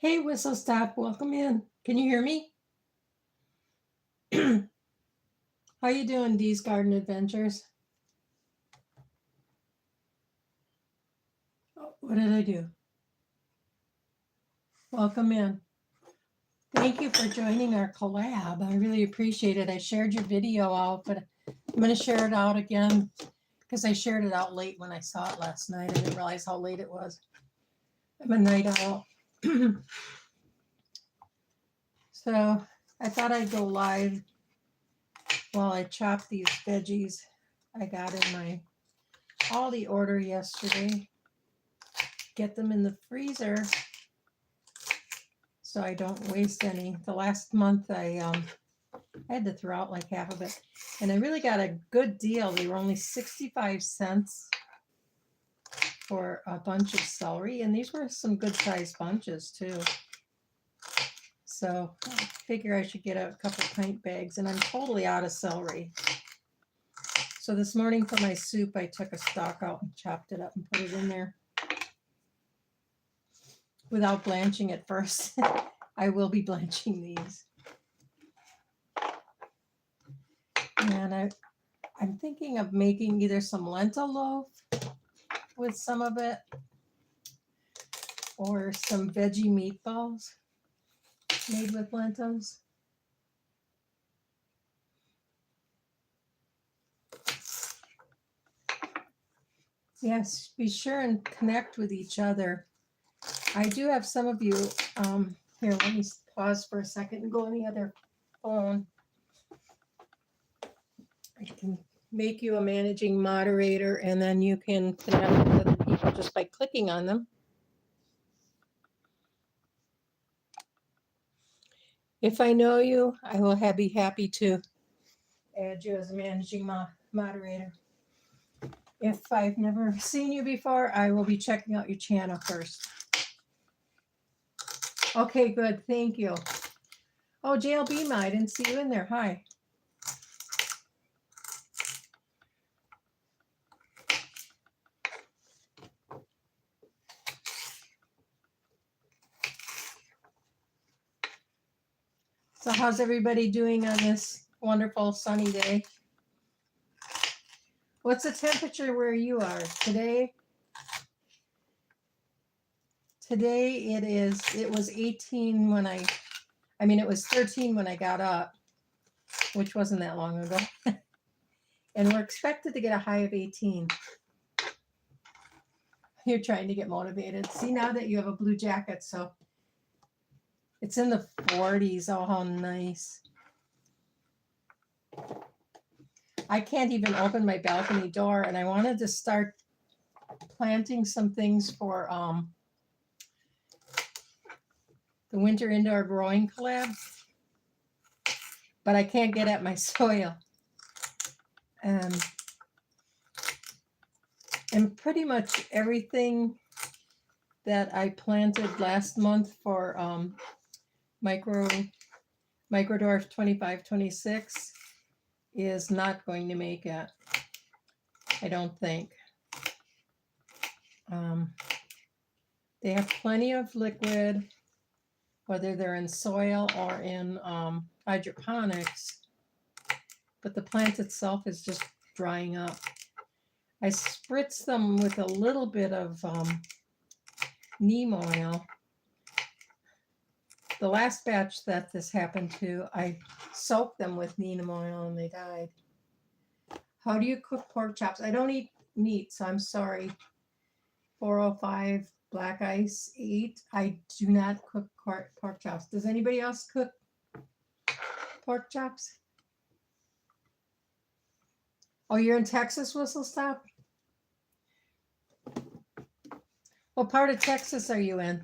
Hey, Whistle Stop, welcome in. Can you hear me? How you doing, Dee's Garden Adventures? Oh, what did I do? Welcome in. Thank you for joining our collab. I really appreciate it. I shared your video out, but I'm going to share it out again because I shared it out late when I saw it last night. I didn't realize how late it was. I'm a night owl. So I thought I'd go live while I chop these veggies I got in my Aldi order yesterday. Get them in the freezer so I don't waste any. The last month I had to throw out like half of it, and I really got a good deal. They were only 65 cents for a bunch of celery, and these were some good sized bunches too. So I figure I should get a couple pint bags, and I'm totally out of celery. So this morning for my soup, I took a stalk out and chopped it up and put it in there without blanching it first. I will be blanching these. And I'm thinking of making either some lentil loaf with some of it or some veggie meatballs made with lentils. Yes, be sure and connect with each other. I do have some of you, here, let me pause for a second and go on the other phone. I can make you a managing moderator, and then you can connect with other people just by clicking on them. If I know you, I will be happy to add you as a managing moderator. If I've never seen you before, I will be checking out your channel first. Okay, good. Thank you. Oh, JLB, I didn't see you in there. Hi. So how's everybody doing on this wonderful sunny day? What's the temperature where you are today? Today it was 18 when it was 13 when I got up, which wasn't that long ago. And we're expected to get a high of 18. You're trying to get motivated. See, now that you have a blue jacket, so it's in the 40s. Oh, how nice. I can't even open my balcony door, and I wanted to start planting some things for the Winter Indoor Growing Collab, but I can't get at my soil. And pretty much everything that I planted last month for Microdorf 2526 is not going to make it, I don't think. They have plenty of liquid, whether they're in soil or in hydroponics, but the plant itself is just drying up. I spritz them with a little bit of neem oil. The last batch that this happened to, I soaked them with neem oil and they died. How do you cook pork chops? I don't eat meat, so I'm sorry. 405 black ice 8. I do not cook pork chops. Does anybody else cook pork chops? Oh, you're in Texas, Whistle Stop? What part of Texas are you in?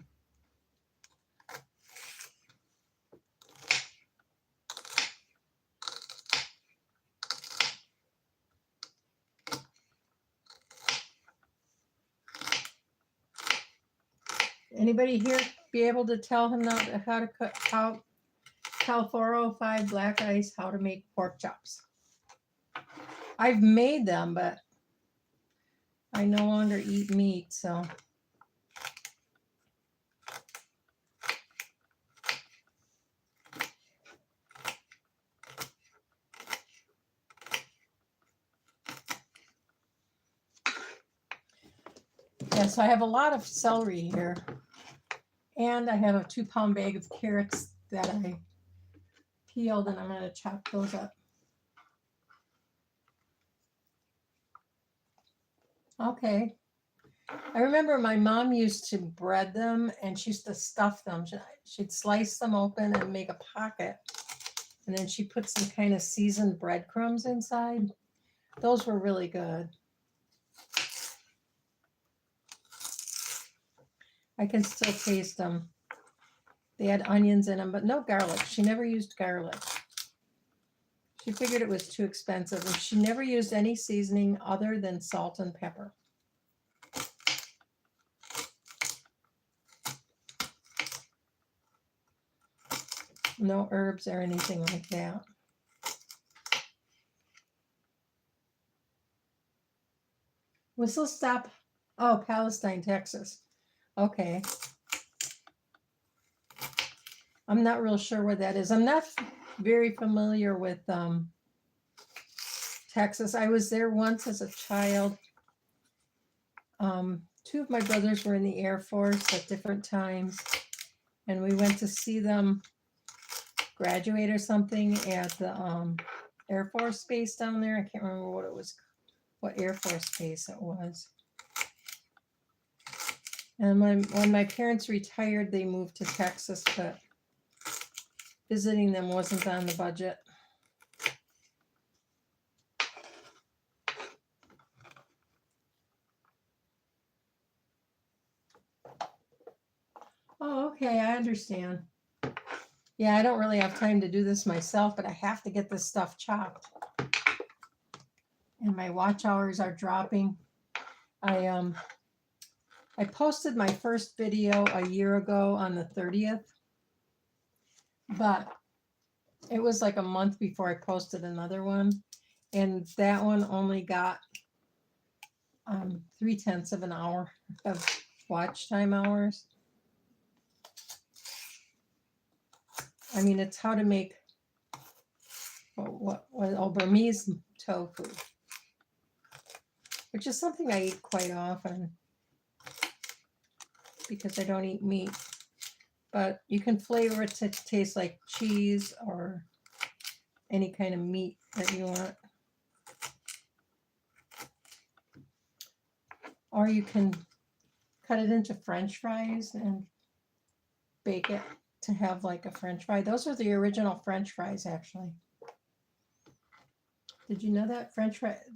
Anybody here be able to tell him how to cook, how Cal 405 black ice, how to make pork chops? I've made them, but I no longer eat meat, so. Yeah, so I have a lot of celery here. And I have a 2-pound bag of carrots that I peeled, and I'm going to chop those up. Okay. I remember my mom used to bread them, and she used to stuff them. She'd slice them open and make a pocket, and then she put some kind of seasoned breadcrumbs inside. Those were really good. I can still taste them. They had onions in them, but no garlic. She never used garlic. She figured it was too expensive, and she never used any seasoning other than salt and pepper. No herbs or anything like that. Whistle Stop. Oh, Palestine, Texas. Okay. I'm not real sure where that is. I'm not very familiar with Texas. I was there once as a child. 2 of my brothers were in the Air Force at different times, and we went to see them graduate or something at the Air Force base down there. I can't remember what it was, what Air Force base it was. And when my parents retired, they moved to Texas, but visiting them wasn't on the budget. Oh, okay, I understand. Yeah, I don't really have time to do this myself, but I have to get this stuff chopped. And my watch hours are dropping. I posted my first video a year ago on the 30th, but it was like a month before I posted another one, and that one only got 0.3 of an hour of watch time hours. I mean, it's how to make Burmese tofu, which is something I eat quite often because I don't eat meat. But you can flavor it to taste like cheese or any kind of meat that you want. Or you can cut it into French fries and bake it to have like a French fry. Those are the original French fries, actually. Did you know that?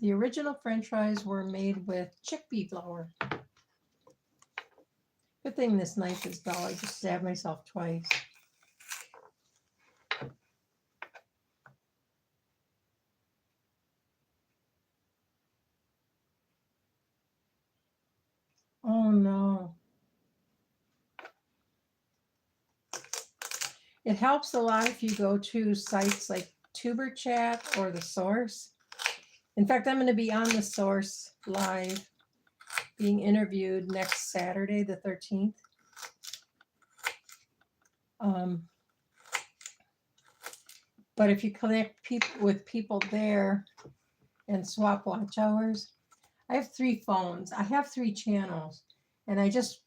The original French fries were made with chickpea flour. Good thing this knife is dull. I just stabbed myself twice. Oh no. It helps a lot if you go to sites like Tuber Chat or The Source. In fact, I'm going to be on The Source live, being interviewed next Saturday, the 13th. But if you connect with people there and swap watch hours, I have 3 phones. I have 3 channels, and I just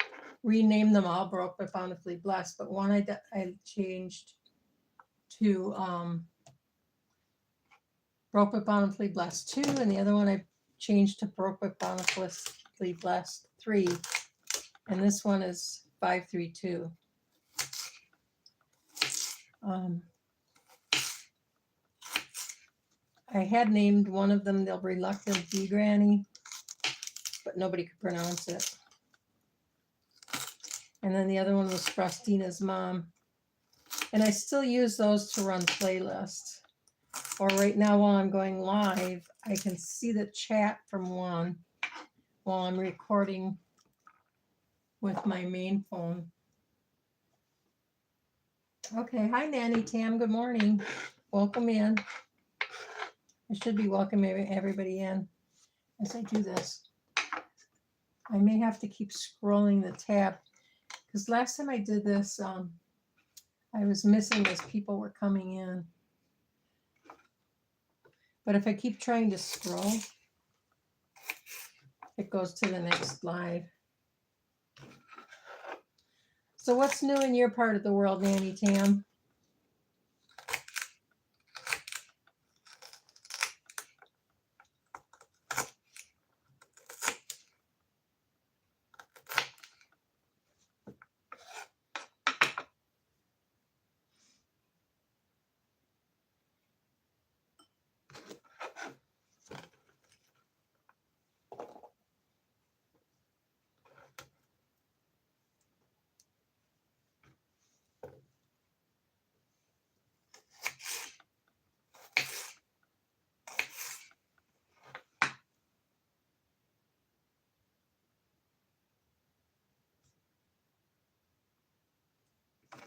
renamed them all Broke but Bountifully Blessed. But one I changed to Broke but Bountifully Blessed 2, and the other one I changed to Broke but Bountifully Blessed 3. And this one is 532. I had named one of them the Reluctant Bee Granny, but nobody could pronounce it. And then the other one was Frostina's Mom. And I still use those to run playlists. Or right now while I'm going live, I can see the chat from one while I'm recording with my main phone. Okay, hi Nanny Tam, good morning. Welcome in. I should be welcoming everybody in as I do this. I may have to keep scrolling the tab because last time I did this, I was missing as people were coming in. But if I keep trying to scroll, it goes to the next live. So what's new in your part of the world, Nanny Tam?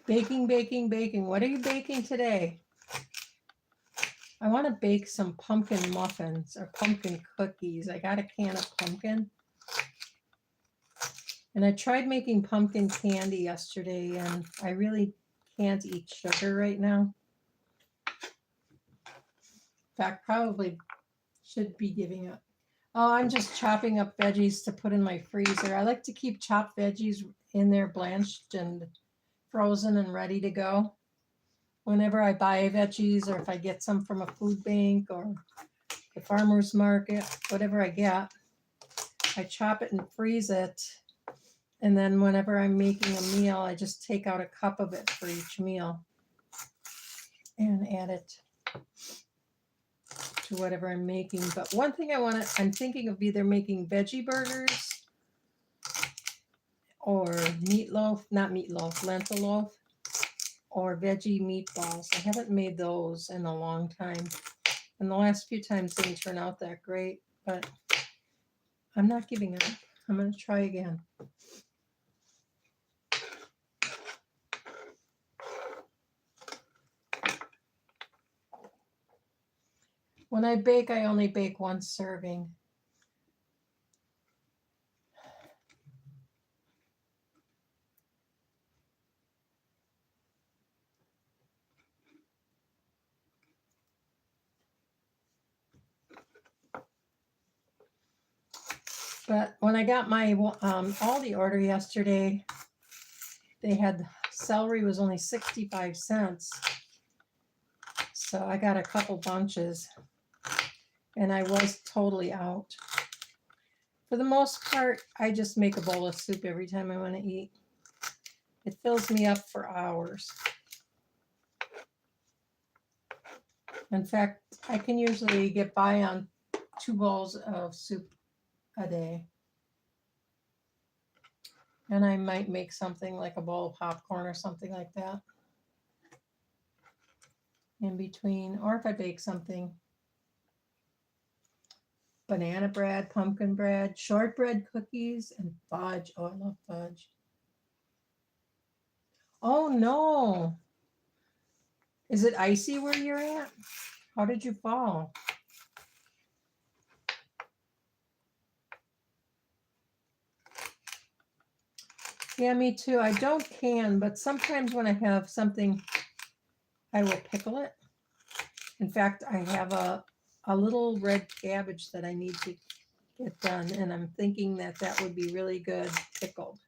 Baking, baking, baking. What are you baking today? I want to bake some pumpkin muffins or pumpkin cookies. I got a can of pumpkin. And I tried making pumpkin candy yesterday, and I really can't eat sugar right now. In fact, probably should be giving up. Oh, I'm just chopping up veggies to put in my freezer. I like to keep chopped veggies in there blanched and frozen and ready to go. Whenever I buy veggies or if I get some from a food bank or the farmer's market, whatever I get, I chop it and freeze it. And then whenever I'm making a meal, I just take out a cup of it for each meal and add it to whatever I'm making. But one thing I'm thinking of either making veggie burgers or lentil loaf, or veggie meatballs. I haven't made those in a long time. And the last few times didn't turn out that great, but I'm not giving up. I'm going to try again. When I bake, I only bake one serving. But when I got my Aldi order yesterday, they had celery was only 65 cents. So I got a couple bunches and I was totally out. For the most part, I just make a bowl of soup every time I want to eat. It fills me up for hours. In fact, I can usually get by on 2 bowls of soup a day. And I might make something like a bowl of popcorn or something like that in between. Or if I bake something, banana bread, pumpkin bread, shortbread cookies, and fudge. Oh, I love fudge. Oh, no. Is it icy where you're at? How did you fall? Yeah, me too. I don't can, but sometimes when I have something, I will pickle it. In fact, I have a little red cabbage that I need to get done, and I'm thinking that that would be really good pickled.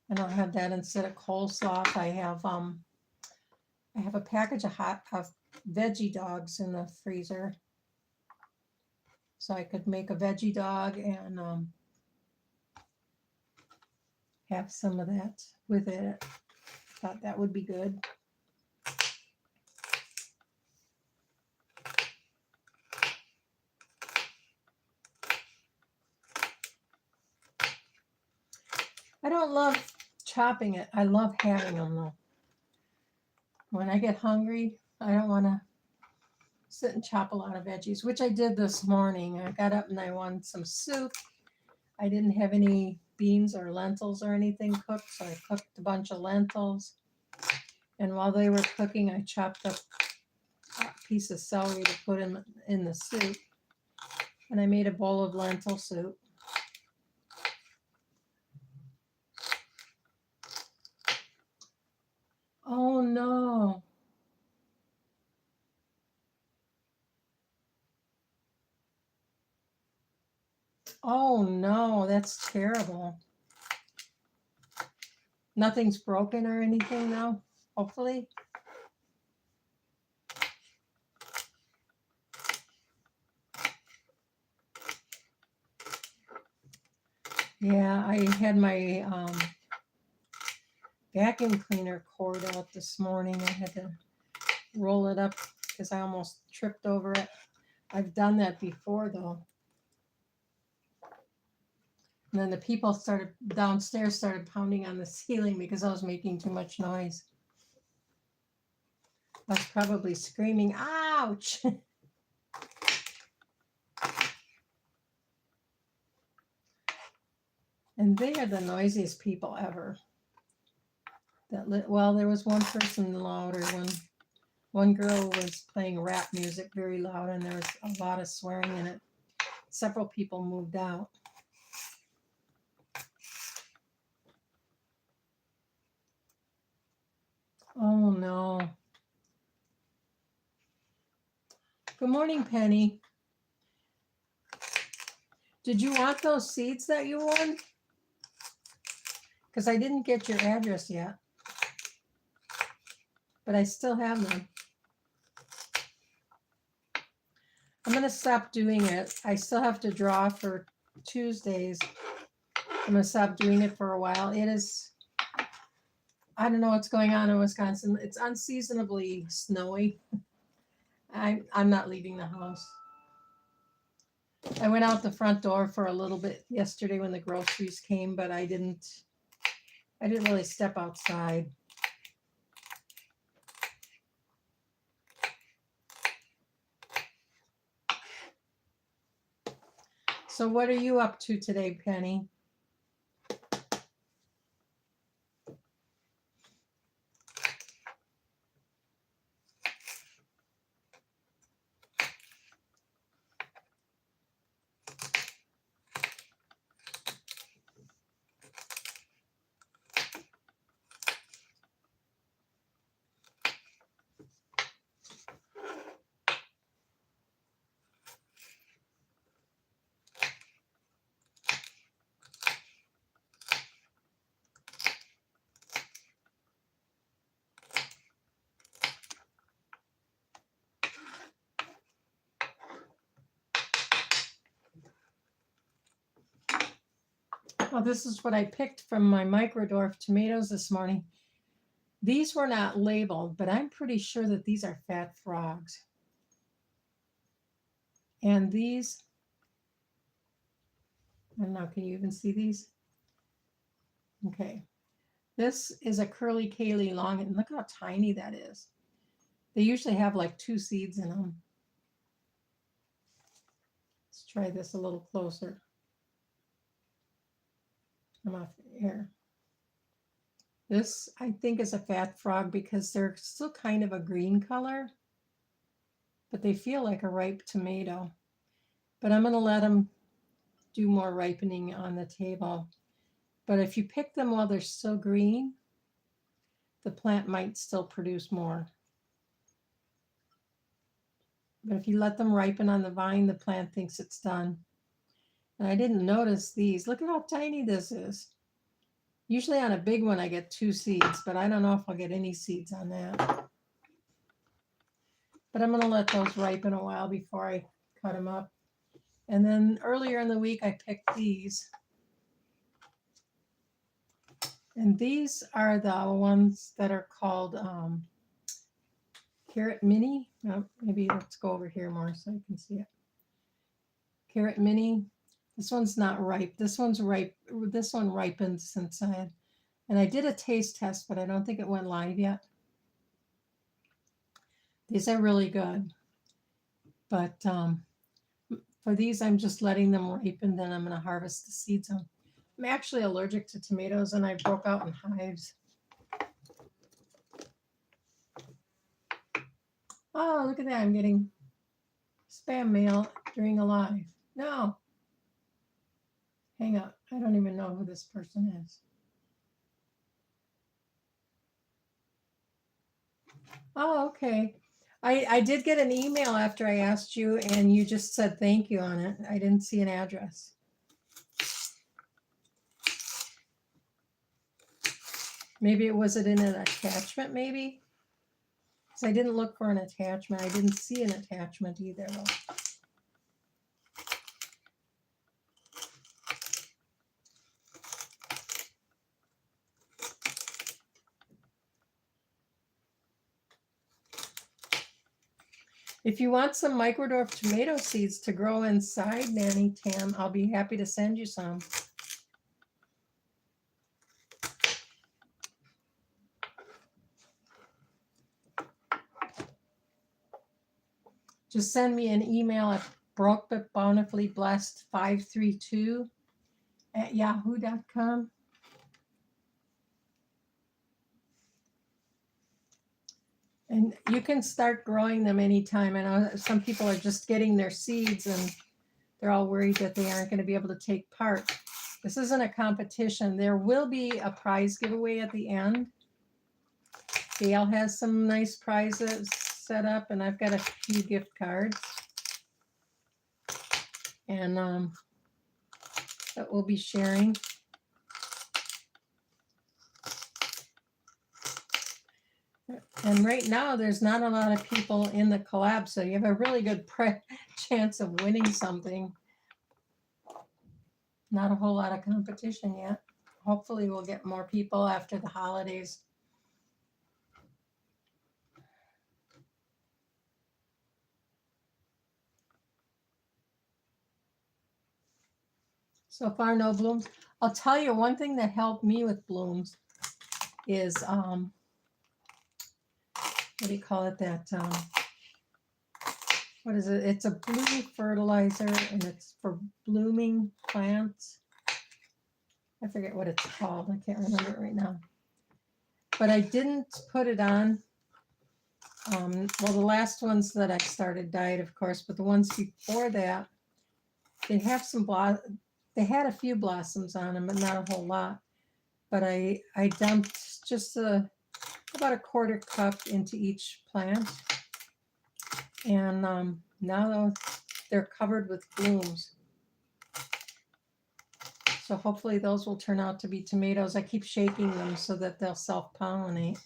And I'll have that instead of coleslaw. I have a package of veggie dogs in the freezer, so I could make a veggie dog and have some of that with it. Thought that would be good. I don't love chopping it. I love having them though. When I get hungry, I don't want to sit and chop a lot of veggies, which I did this morning. I got up and I wanted some soup. I didn't have any beans or lentils or anything cooked, so I cooked a bunch of lentils. And while they were cooking, I chopped up a piece of celery to put in the soup. And I made a bowl of lentil soup. Oh no. Oh no, that's terrible. Nothing's broken or anything now, hopefully. Yeah, I had my vacuum cleaner cord out this morning. I had to roll it up because I almost tripped over it. I've done that before though. And then the people downstairs started pounding on the ceiling because I was making too much noise. I was probably screaming, ouch! And they are the noisiest people ever. Well, there was one person louder. One girl was playing rap music very loud, and there was a lot of swearing in it. Several people moved out. Oh no. Good morning, Penny. Did you want those seeds that you won? Because I didn't get your address yet. But I still have them. I'm going to stop doing it. I still have to draw for Tuesdays. I'm going to stop doing it for a while. It is, I don't know what's going on in Wisconsin. It's unseasonably snowy. I'm not leaving the house. I went out the front door for a little bit yesterday when the groceries came, but I didn't really step outside. So what are you up to today, Penny? Well, this is what I picked from my microdorf tomatoes this morning. These were not labeled, but I'm pretty sure that these are fat frogs. And these, I don't know, can you even see these? Okay. This is a curly Kaylee long, and look how tiny that is. They usually have like 2 seeds in them. Let's try this a little closer. I'm off here. This, I think, is a fat frog because they're still kind of a green color, but they feel like a ripe tomato. But I'm going to let them do more ripening on the table. But if you pick them while they're still green, the plant might still produce more. But if you let them ripen on the vine, the plant thinks it's done. And I didn't notice these. Look at how tiny this is. Usually on a big one, I get 2 seeds, but I don't know if I'll get any seeds on that. But I'm going to let those ripen a while before I cut them up. And then earlier in the week, I picked these. And these are the ones that are called Carrot Mini. Maybe let's go over here more so you can see it. Carrot Mini. This one's not ripe. This one's ripe. This one ripens inside. And I did a taste test, but I don't think it went live yet. These are really good. But for these, I'm just letting them ripen. Then I'm going to harvest the seeds on. I'm actually allergic to tomatoes, and I broke out in hives. Oh, look at that. I'm getting spam mail during a live. No. Hang up. I don't even know who this person is. Oh, okay. I did get an email after I asked you, and you just said thank you on it. I didn't see an address. Maybe it was it in an attachment, maybe? Because I didn't look for an attachment. I didn't see an attachment either. If you want some microdwarf tomato seeds to grow inside, Nanny Tam, I'll be happy to send you some. Just send me an email at bountifullyblessed532@yahoo.com. And you can start growing them anytime. I know some people are just getting their seeds and they're all worried that they aren't going to be able to take part. This isn't a competition. There will be a prize giveaway at the end. Gail has some nice prizes set up, and I've got a few gift cards. And that we'll be sharing. And right now, there's not a lot of people in the collab, so you have a really good chance of winning something. Not a whole lot of competition yet. Hopefully, we'll get more people after the holidays. So far, no blooms. I'll tell you one thing that helped me with blooms is, what do you call it? That, what is it? It's a blue fertilizer, and it's for blooming plants. I forget what it's called. I can't remember it right now. But I didn't put it on. Well, the last ones that I started died, of course, but the ones before that, they have some they had a few blossoms on them, but not a whole lot. But I dumped just about a quarter cup into each plant. And now they're covered with blooms. So hopefully those will turn out to be tomatoes. I keep shaking them so that they'll self-pollinate.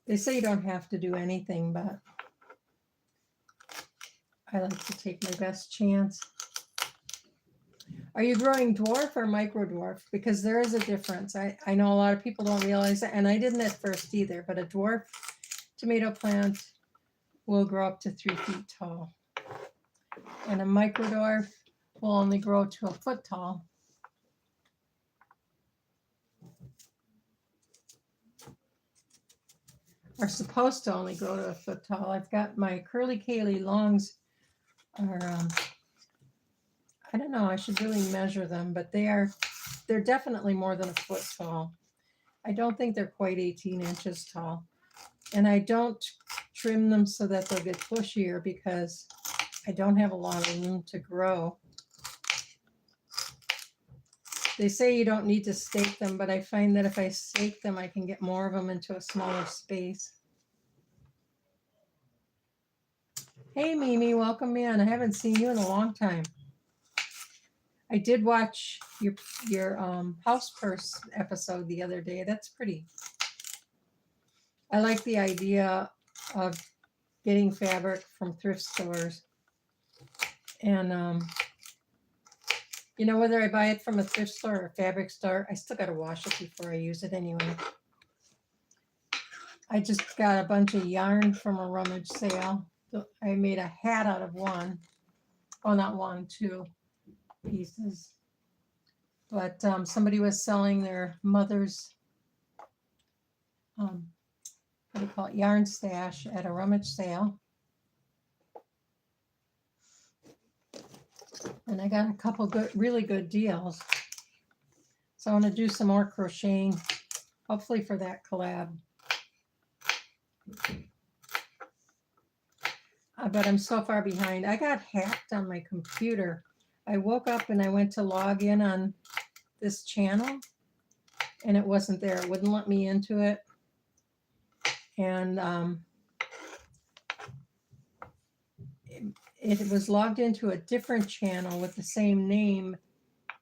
They say you don't have to do anything, but I like to take my best chance. Are you growing dwarf or micro dwarf? Because there is a difference. I know a lot of people don't realize that, and I didn't at first either, but a dwarf tomato plant will grow up to 3 feet tall. And a micro dwarf will only grow to a foot tall. Are supposed to only grow to a foot tall. I've got my curly Kaylee longs are, I don't know, I should really measure them, but they're definitely more than a foot tall. I don't think they're quite 18 inches tall. And I don't trim them so that they'll get bushier because I don't have a lot of room to grow. They say you don't need to stake them, but I find that if I stake them, I can get more of them into a smaller space. Hey, Mimi, welcome in. I haven't seen you in a long time. I did watch your house purse episode the other day. That's pretty. I like the idea of getting fabric from thrift stores. And You know, whether I buy it from a thrift store or a fabric store, I still got to wash it before I use it anyway. I just got a bunch of yarn from a rummage sale. I made a hat out of one. Oh, not one, two pieces. But somebody was selling their mother's, what do you call it, yarn stash at a rummage sale. And I got a couple good, really good deals. So I want to do some more crocheting, hopefully for that collab. But I'm so far behind. I got hacked on my computer. I woke up and I went to log in on this channel and it wasn't there. It wouldn't let me into it. And it was logged into a different channel with the same name,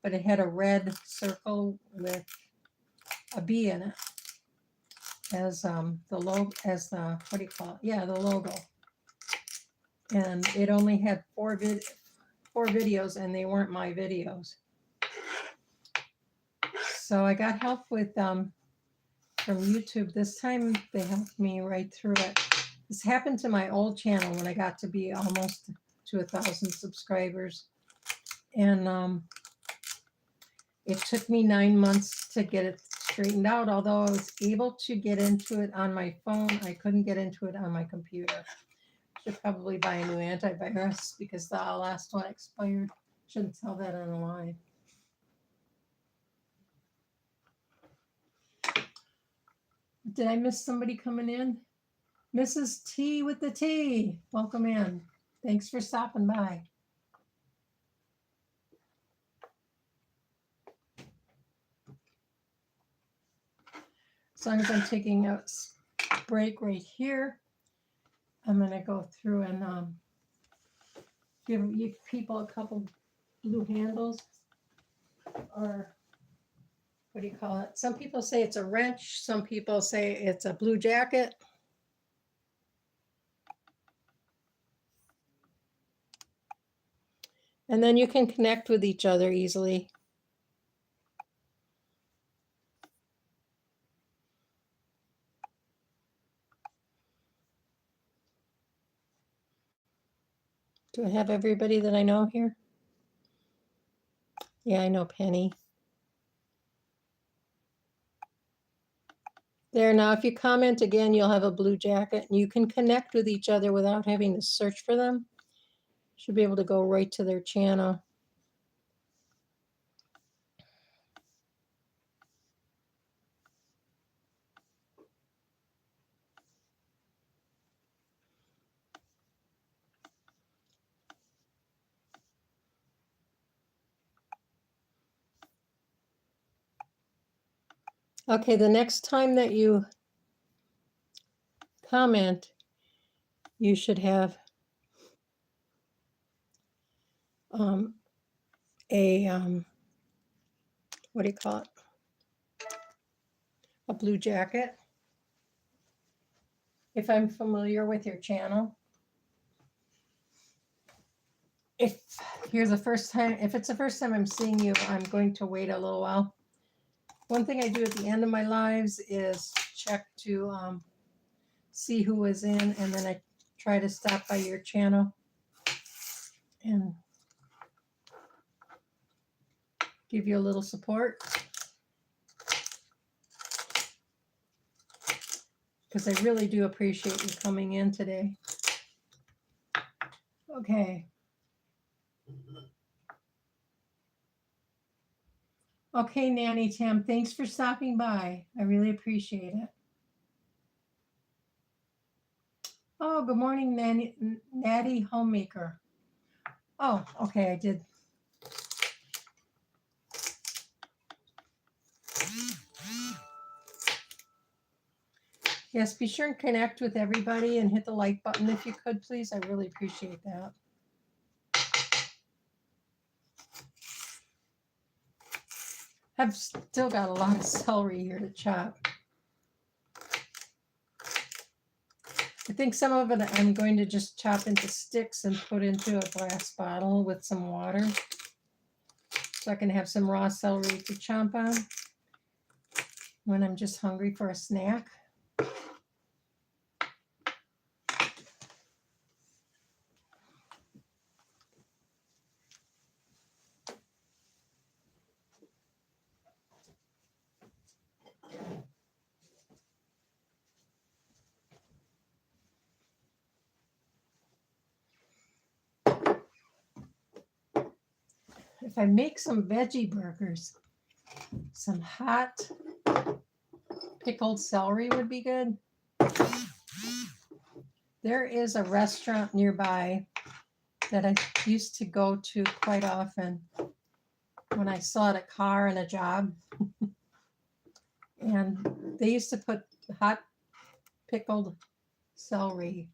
but it had a red circle with a B in it as the logo, as the, what do you call it? Yeah, the logo. And it only had four videos and they weren't my videos. So I got help with from YouTube. This time they helped me right through it. This happened to my old channel when I got to be almost to 1,000 subscribers. And it took me 9 months to get it straightened out. Although I was able to get into it on my phone, I couldn't get into it on my computer. Should probably buy a new antivirus because the last one expired. Shouldn't tell that on the line. Did I miss somebody coming in? Mrs. T with the T. Welcome in. Thanks for stopping by. As long as I'm taking a break right here, I'm going to go through and give you people a couple blue handles, or what do you call it? Some people say it's a wrench. Some people say it's a blue jacket. And then you can connect with each other easily. Do I have everybody that I know here? Yeah, I know Penny. There, now if you comment again, you'll have a blue jacket. And you can connect with each other without having to search for them. Should be able to go right to their channel. Okay, the next time that you comment, you should have what do you call it? A blue jacket. If I'm familiar with your channel. If it's the first time I'm seeing you, I'm going to wait a little while. One thing I do at the end of my lives is check to see who is in, and then I try to stop by your channel and give you a little support. Because I really do appreciate you coming in today. Okay. Okay, Nanny Tam, thanks for stopping by. I really appreciate it. Oh, good morning, Natty Homemaker. Oh, okay, I did. Yes, be sure and connect with everybody and hit the like button if you could, please. I really appreciate that. I've still got a lot of celery here to chop. I think some of it I'm going to just chop into sticks and put into a glass bottle with some water. so I can have some raw celery to chomp on when I'm just hungry for a snack. If I make some veggie burgers, some hot pickled celery would be good. There is a restaurant nearby that I used to go to quite often when I sought a car and a job. And they used to put hot pickled celery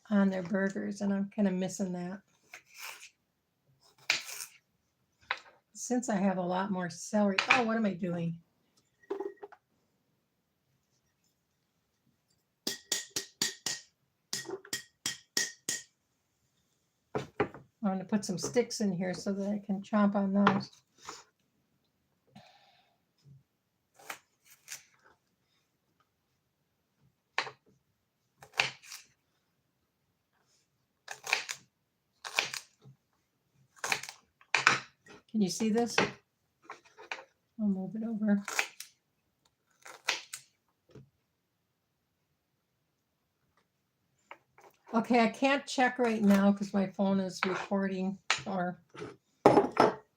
on their burgers, and I'm kind of missing that. Since I have a lot more celery. Oh, what am I doing? I'm going to put some sticks in here so that I can chomp on those. Can you see this? I'll move it over. Okay, I can't check right now because my phone is recording or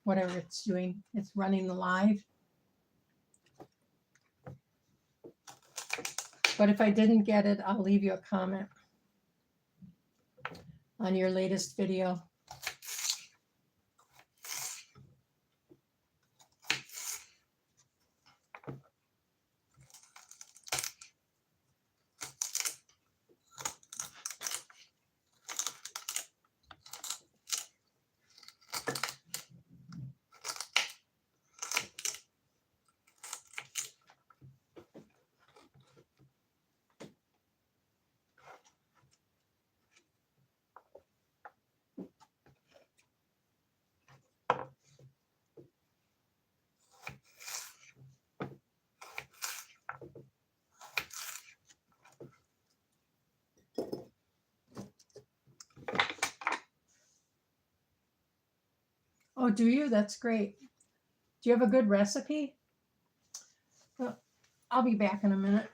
whatever it's doing. It's running the live. But if I didn't get it, I'll leave you a comment on your latest video. Oh, do you? That's great. Do you have a good recipe? Well, I'll be back in a minute.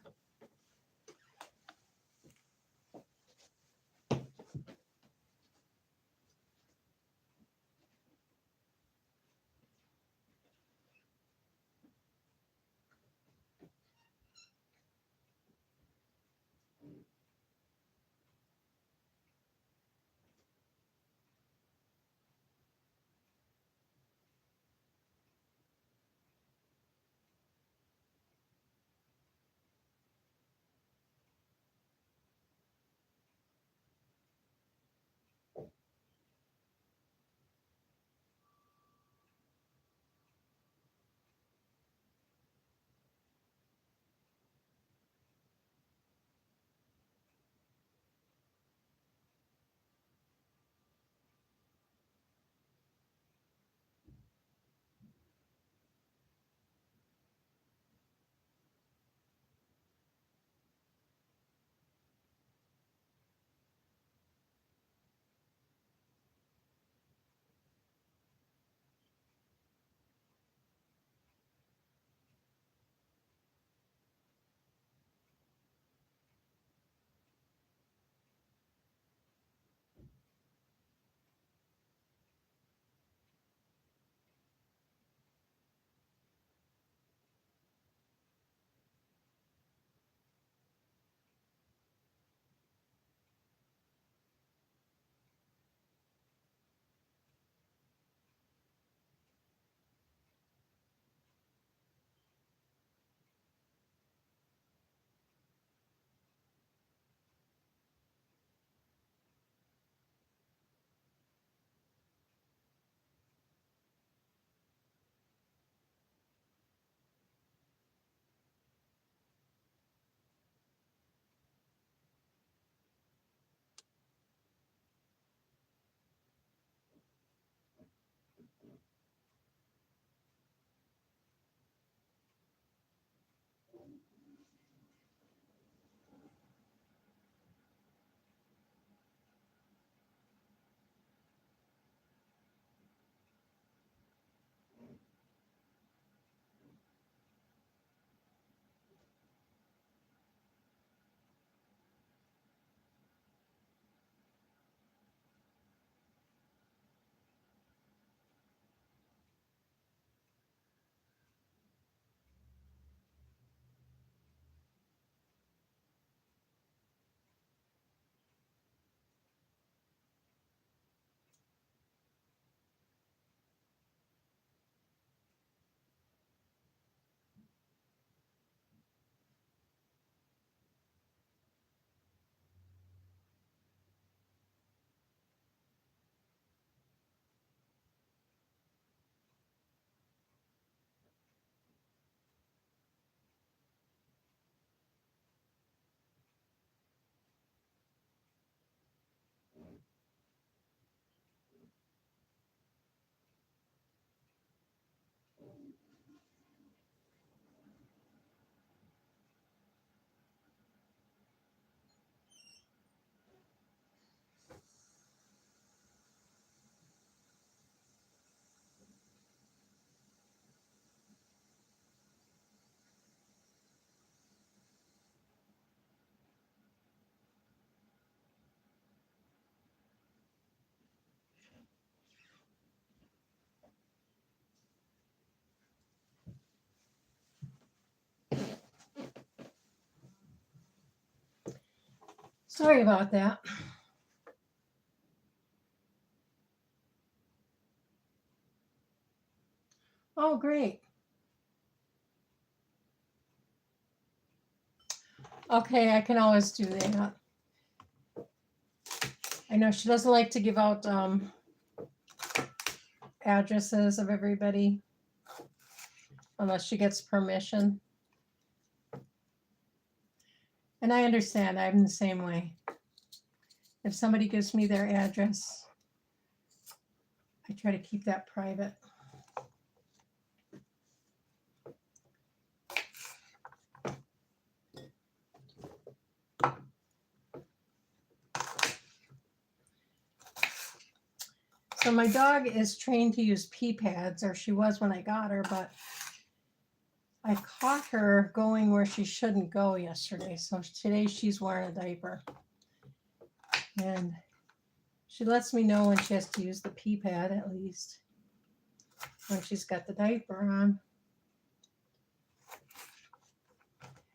Sorry about that. Oh, great. Okay, I can always do that. I know she doesn't like to give out addresses of everybody unless she gets permission. And I understand, I'm the same way. If somebody gives me their address, I try to keep that private. So my dog is trained to use pee pads, or she was when I got her, but I caught her going where she shouldn't go yesterday. So today she's wearing a diaper. And she lets me know when she has to use the pee pad, at least, when she's got the diaper on.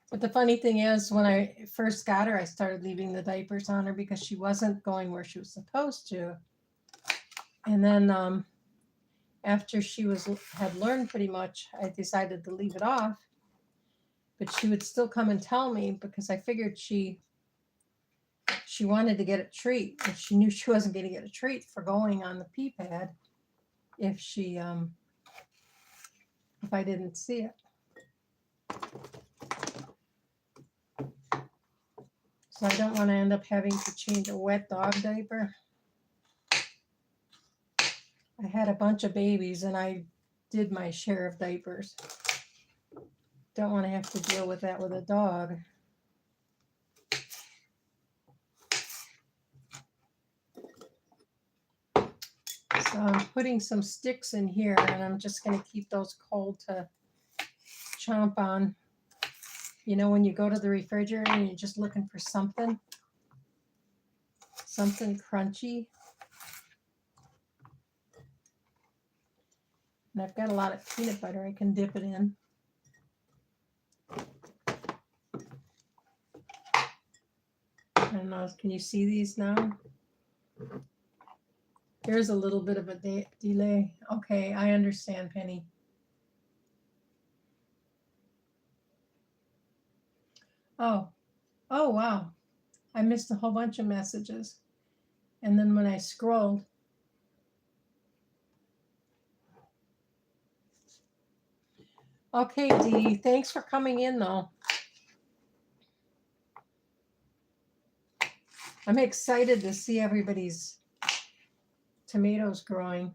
But the funny thing is, when I first got her, I started leaving the diapers on her because she wasn't going where she was supposed to. And then after she had learned pretty much, I decided to leave it off. But she would still come and tell me because I figured she wanted to get a treat, and she knew she wasn't going to get a treat for going on the pee pad if I didn't see it. So I don't want to end up having to change a wet dog diaper. I had a bunch of babies and I did my share of diapers. Don't want to have to deal with that with a dog. So I'm putting some sticks in here and I'm just going to keep those cold to chomp on. You know, when you go to the refrigerator and you're just looking for something crunchy. And I've got a lot of peanut butter I can dip it in. I don't know, can you see these now? There's a little bit of a delay. Okay, I understand, Penny. Oh, wow. I missed a whole bunch of messages. And then when I scrolled, okay, Dee, thanks for coming in, though. I'm excited to see everybody's tomatoes growing.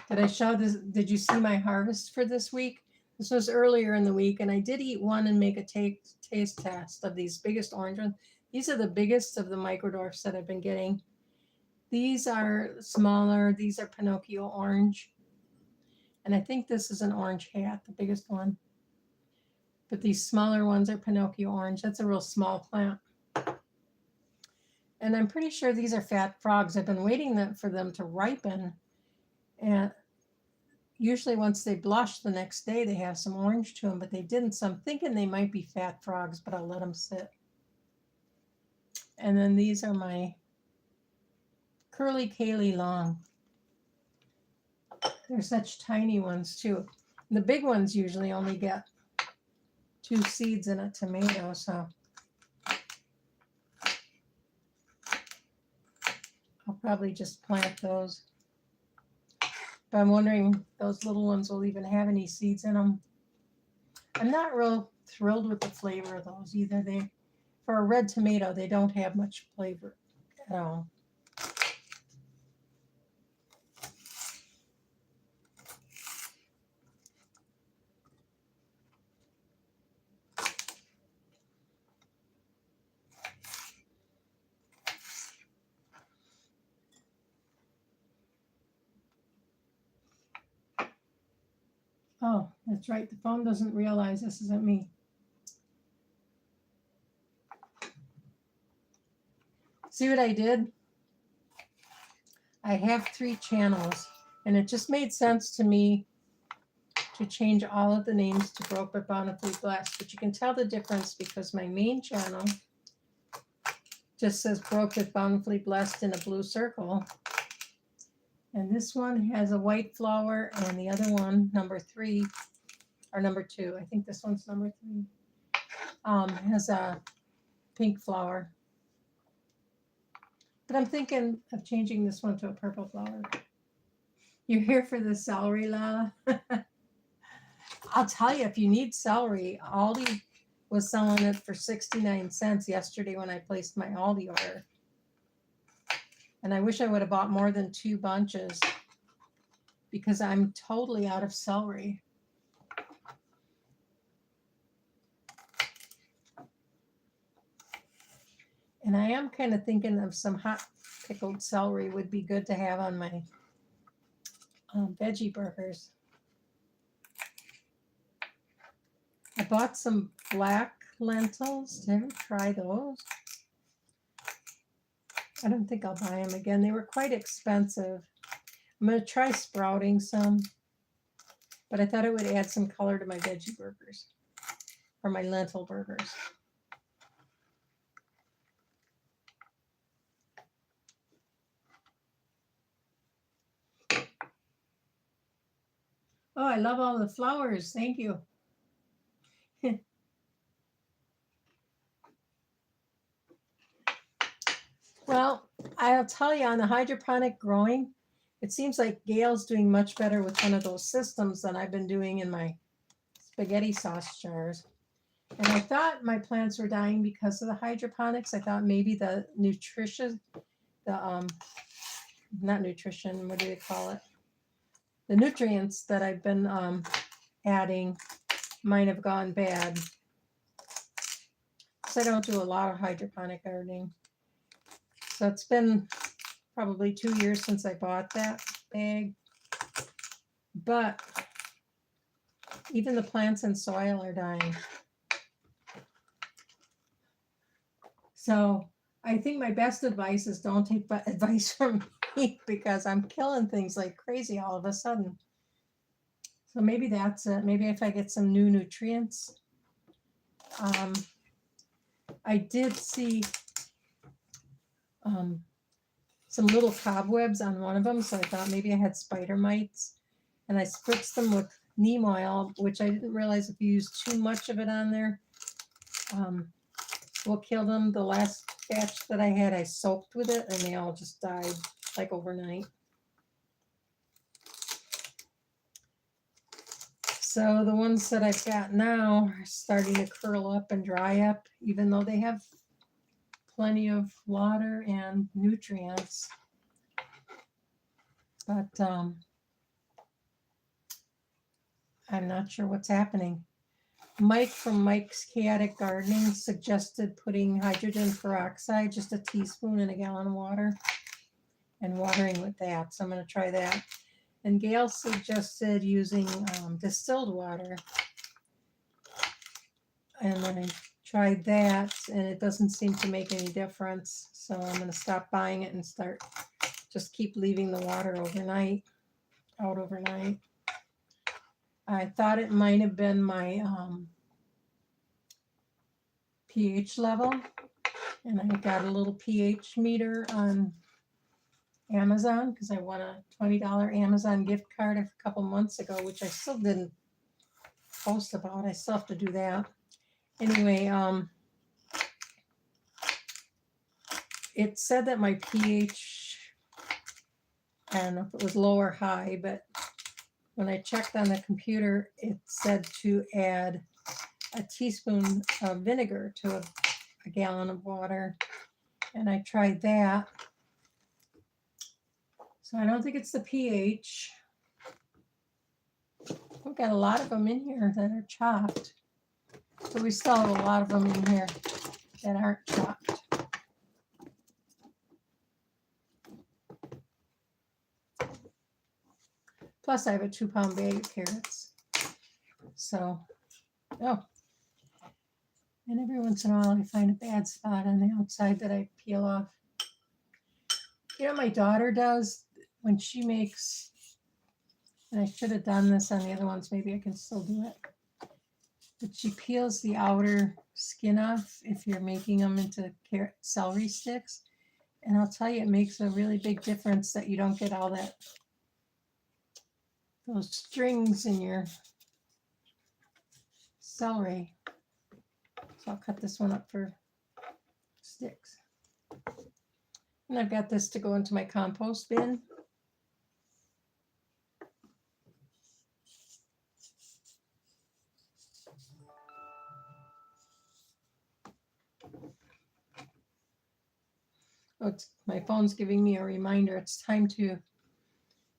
Did I show this? Did you see my harvest for this week? This was earlier in the week, and I did eat one and make a taste test of these biggest orange ones. These are the biggest of the microdwarfs that I've been getting. These are smaller. These are Pinocchio orange. And I think this is an orange hat, the biggest one. But these smaller ones are Pinocchio orange. That's a real small plant. And I'm pretty sure these are fat frogs. I've been waiting for them to ripen. And usually once they blush the next day, they have some orange to them, but they didn't. So I'm thinking they might be fat frogs, but I'll let them sit. And then these are my curly Kaylee long. They're such tiny ones too. The big ones usually only get 2 seeds in a tomato, so I'll probably just plant those. But I'm wondering those little ones will even have any seeds in them. I'm not real thrilled with the flavor of those either. For a red tomato, they don't have much flavor at all. Oh, that's right. The phone doesn't realize this isn't me. See what I did? I have 3 channels, and it just made sense to me to change all of the names to Broke but Bountifully Blessed. But you can tell the difference because my main channel just says Broke but Bountifully Blessed in a blue circle. And this one has a white flower, and the other one, number 3, or number 2, I think this one's number 3, has a pink flower. But I'm thinking of changing this one to a purple flower. You're here for the celery, La. I'll tell you, if you need celery, Aldi was selling it for 69 cents yesterday when I placed my Aldi order. And I wish I would have bought more than 2 bunches because I'm totally out of celery. And I am kind of thinking of some hot pickled celery would be good to have on my veggie burgers. I bought some black lentils. Did I ever try those? I don't think I'll buy them again. They were quite expensive. I'm going to try sprouting some, but I thought it would add some color to my veggie burgers or my lentil burgers. Oh, I love all the flowers. Thank you. Well, I'll tell you, on the hydroponic growing, it seems like Gail's doing much better with one of those systems than I've been doing in my spaghetti sauce jars. And I thought my plants were dying because of the hydroponics. I thought maybe the nutrition, not nutrition, what do they call it? The nutrients that I've been adding might have gone bad. So I don't do a lot of hydroponic gardening. So it's been probably 2 years since I bought that bag. But even the plants in soil are dying. So I think my best advice is don't take advice from me because I'm killing things like crazy all of a sudden. So maybe that's it. Maybe if I get some new nutrients. I did see some little cobwebs on one of them, so I thought maybe I had spider mites. And I spritzed them with neem oil, which I didn't realize if you use too much of it on there, will kill them. The last batch that I had, I soaked with it, and they all just died like overnight. So the ones that I've got now are starting to curl up and dry up, even though they have plenty of water and nutrients. But I'm not sure what's happening. Mike from Mike's Chaotic Gardening suggested putting hydrogen peroxide, just a teaspoon in a gallon of water, and watering with that. So I'm going to try that. And Gail suggested using distilled water. And I tried that, and it doesn't seem to make any difference. So I'm going to stop buying it and just keep leaving the water out overnight. I thought it might have been my pH level, and I got a little pH meter on Amazon because I won a $20 Amazon gift card a couple months ago, which I still didn't post about. I still have to do that. Anyway, it said that my pH, I don't know if it was low or high, but when I checked on the computer, it said to add a teaspoon of vinegar to a gallon of water. And I tried that. So I don't think it's the pH. We've got a lot of them in here that are chopped. So we still have a lot of them in here that aren't chopped. Plus I have a 2-pound bag of carrots. So, oh. And every once in a while I find a bad spot on the outside that I peel off. You know, my daughter does when she makes And I should have done this on the other ones. Maybe I can still do it. But she peels the outer skin off if you're making them into celery sticks. And I'll tell you, it makes a really big difference that you don't get all those strings in your celery. So I'll cut this one up for sticks. And I've got this to go into my compost bin. Oh, my phone's giving me a reminder. It's time to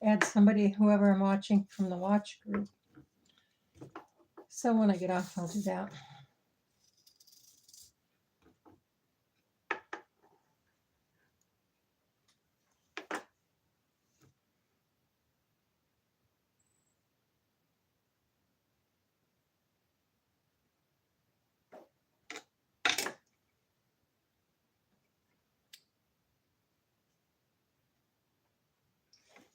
add somebody, whoever I'm watching from the watch group. So when I get off, I'll do that.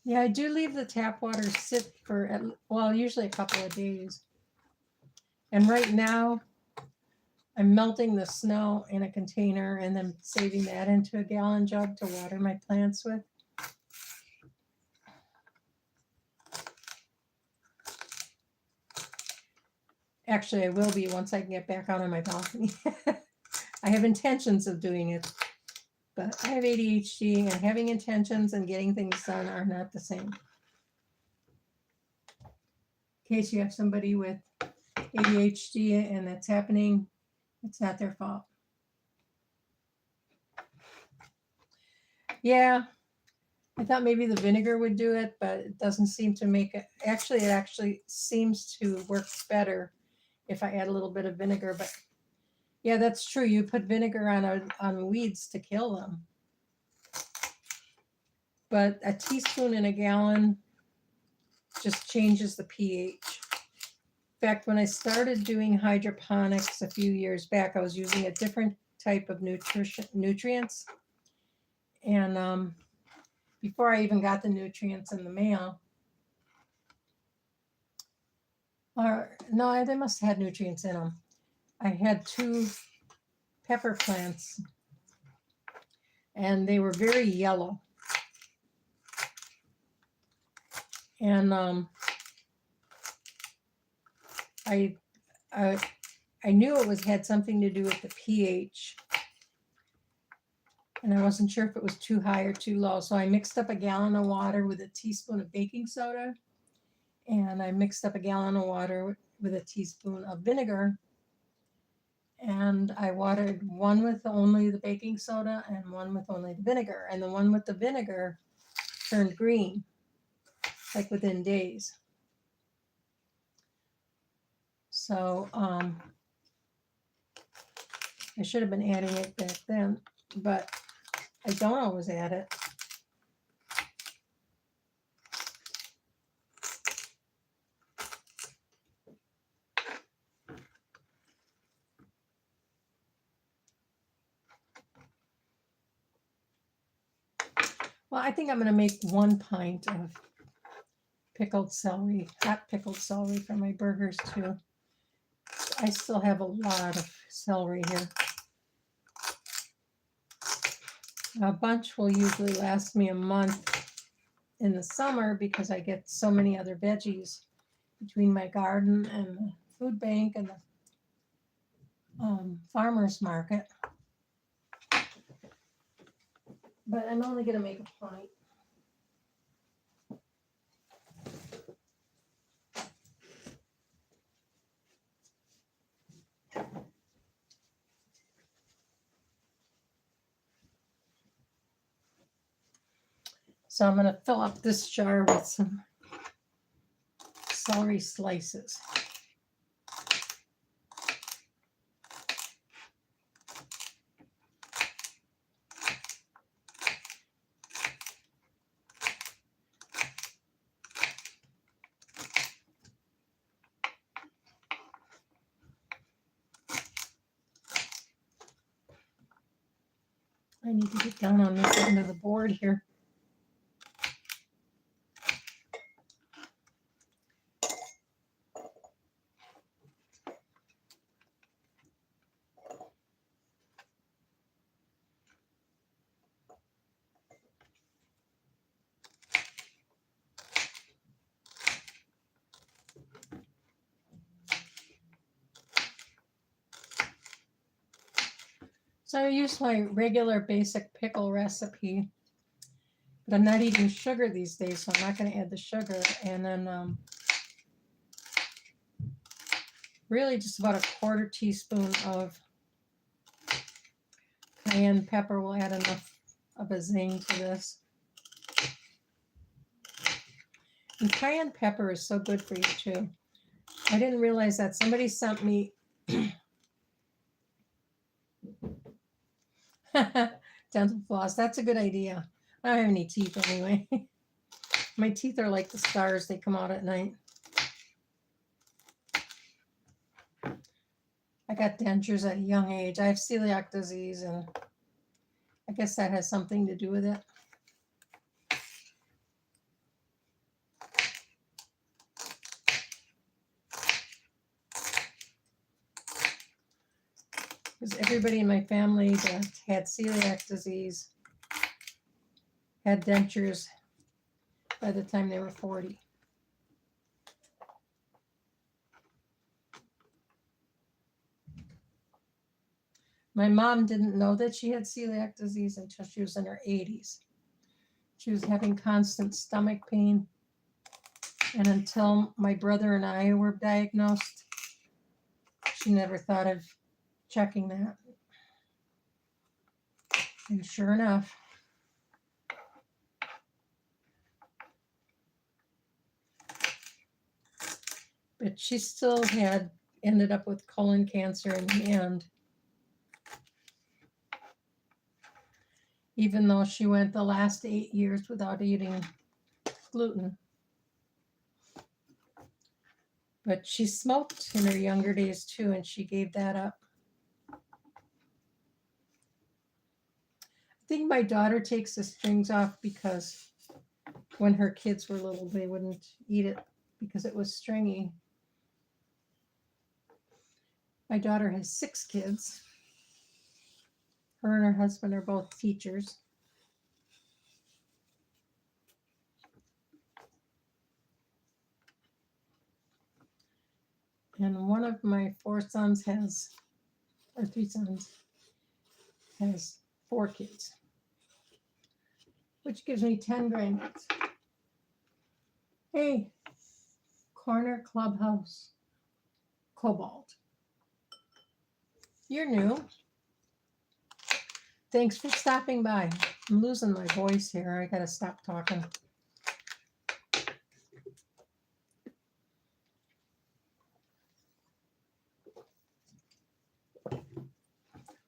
Yeah, I do leave the tap water sit for, well, usually a couple of days. And right now, I'm melting the snow in a container and then saving that into a gallon jug to water my plants with. Actually, I will be once I can get back out on my balcony. I have intentions of doing it, but I have ADHD, and having intentions and getting things done are not the same. In case you have somebody with ADHD and that's happening, it's not their fault. Yeah, I thought maybe the vinegar would do it, but it doesn't seem to make it. Actually, it actually seems to work better if I add a little bit of vinegar. But yeah, that's true. You put vinegar on weeds to kill them. But a teaspoon in a gallon just changes the pH. In fact, when I started doing hydroponics a few years back, I was using a different type of nutrients. And before I even got the nutrients in the mail, or no, they must have had nutrients in them. I had 2 pepper plants, and they were very yellow. And I knew it had something to do with the pH, and I wasn't sure if it was too high or too low. So I mixed up a gallon of water with a teaspoon of baking soda, and I mixed up a gallon of water with a teaspoon of vinegar. And I watered one with only the baking soda and one with only the vinegar. And the one with the vinegar turned green, like within days. So I should have been adding it back then, but I don't always add it. Well, I think I'm going to make 1 pint of pickled celery, hot pickled celery for my burgers too. I still have a lot of celery here. A bunch will usually last me a month in the summer because I get so many other veggies between my garden and the food bank and the farmer's market. But I'm only going to make a pint. So I'm going to fill up this jar with some celery slices. I need to get down on this end of the board here. So I use my regular basic pickle recipe, but I'm not eating sugar these days, so I'm not going to add the sugar. And then really just about a quarter teaspoon of cayenne pepper will add enough of a zing to this. And cayenne pepper is so good for you too. I didn't realize that. Somebody sent me dental floss. That's a good idea. I don't have any teeth anyway. My teeth are like the stars. They come out at night. I got dentures at a young age. I have celiac disease, and I guess that has something to do with it. Because everybody in my family that had celiac disease had dentures by the time they were 40. My mom didn't know that she had celiac disease until she was in her 80s. She was having constant stomach pain. And until my brother and I were diagnosed, she never thought of checking that. And sure enough, but she still had ended up with colon cancer in the end. Even though she went the last 8 years without eating gluten. But she smoked in her younger days too, and she gave that up. I think my daughter takes the strings off because when her kids were little, they wouldn't eat it because it was stringy. My daughter has 6 kids. Her and her husband are both teachers. And one of my 4 sons has, or 3 sons, has 4 kids, which gives me 10 grandkids. Hey, Corner Clubhouse Cobalt. You're new. Thanks for stopping by. I'm losing my voice here. I gotta stop talking.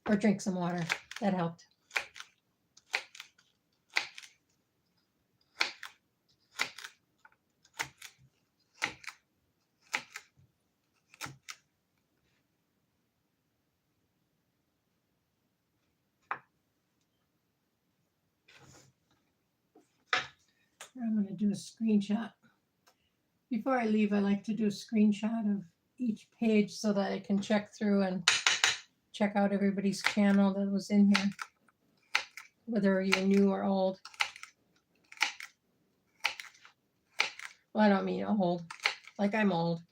Or drink some water. That helped. I'm going to do a screenshot. Before I leave, I like to do a screenshot of each page so that I can check through and check out everybody's channel that was in here, whether you're new or old. Well, I don't mean old, like I'm old.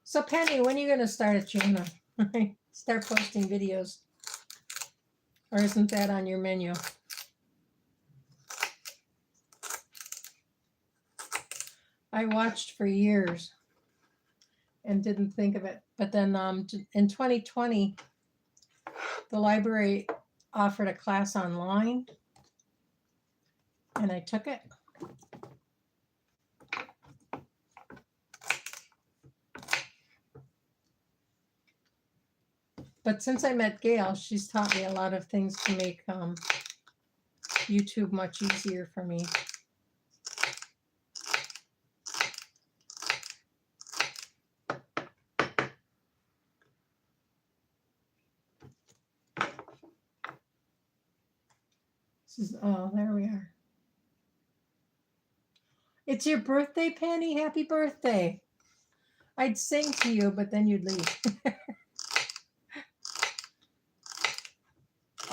So Penny, when are you going to start a channel? Start posting videos? Or isn't that on your menu? I watched for years and didn't think of it. But then in 2020, the library offered a class online, and I took it. But since I met Gail, she's taught me a lot of things to make YouTube much easier for me. Oh, there we are. It's your birthday, Penny. Happy birthday. I'd sing to you, but then you'd leave.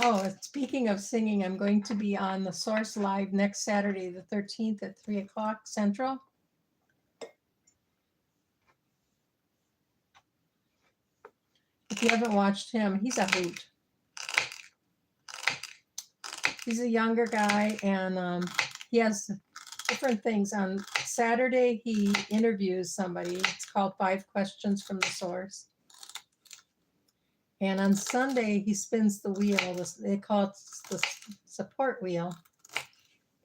Oh, speaking of singing, I'm going to be on the Source Live next Saturday, the 13th at 3 o'clock Central. If you haven't watched him, he's a hoot. He's a younger guy, and he has different things. On Saturday, he interviews somebody. It's called 5 Questions from the Source. And on Sunday, he spins the wheel. They call it the support wheel.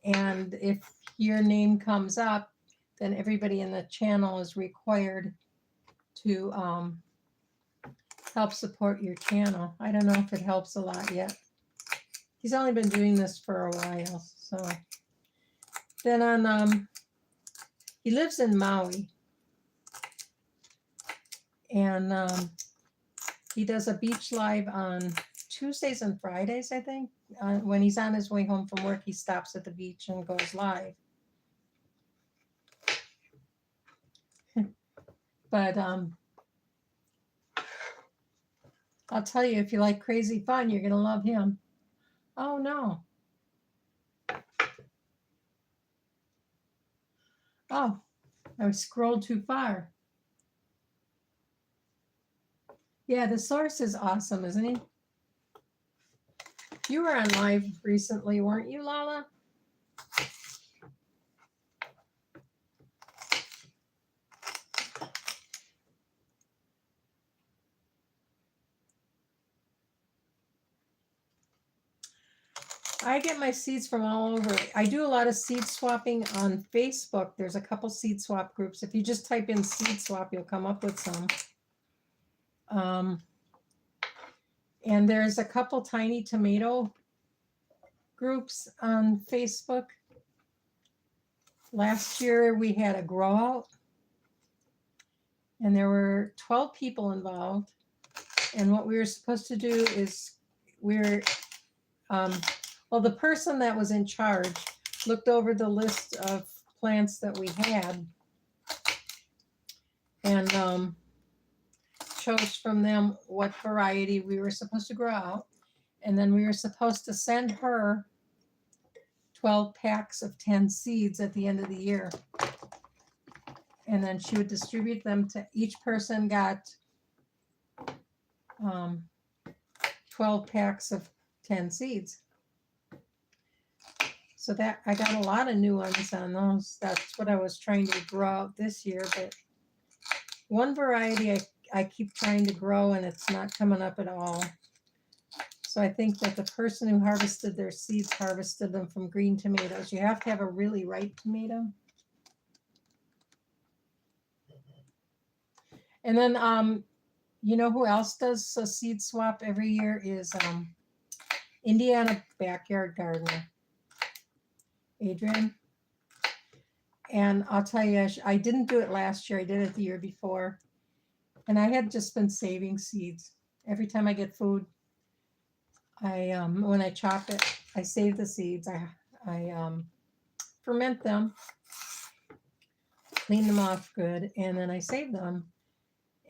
And if your name comes up, then everybody in the channel is required to help support your channel. I don't know if it helps a lot yet. He's only been doing this for a while. So then he lives in Maui. And he does a beach live on Tuesdays and Fridays, I think. When he's on his way home from work, he stops at the beach and goes live. But I'll tell you, if you like crazy fun, you're going to love him. Oh, no. Oh, I scrolled too far. Yeah, the Source is awesome, isn't he? You were on live recently, weren't you, Lala? I get my seeds from all over. I do a lot of seed swapping on Facebook. There's a couple seed swap groups. If you just type in seed swap, you'll come up with some. And there's a couple tiny tomato groups on Facebook. Last year we had a grow out, and there were 12 people involved. And what we were supposed to do is well, the person that was in charge looked over the list of plants that we had and chose from them what variety we were supposed to grow out. And then we were supposed to send her 12 packs of 10 seeds at the end of the year. And then she would distribute them to each person got 12 packs of 10 seeds. So that I got a lot of new ones on those. That's what I was trying to grow out this year. But one variety I keep trying to grow, and it's not coming up at all. So I think that the person who harvested their seeds harvested them from green tomatoes. You have to have a really ripe tomato. And then, you know who else does a seed swap every year is Indiana Backyard Gardener, Adrian. And I'll tell you, I didn't do it last year. I did it the year before. And I had just been saving seeds. Every time I get food, when I chop it, I save the seeds. I ferment them, clean them off good, and then I save them.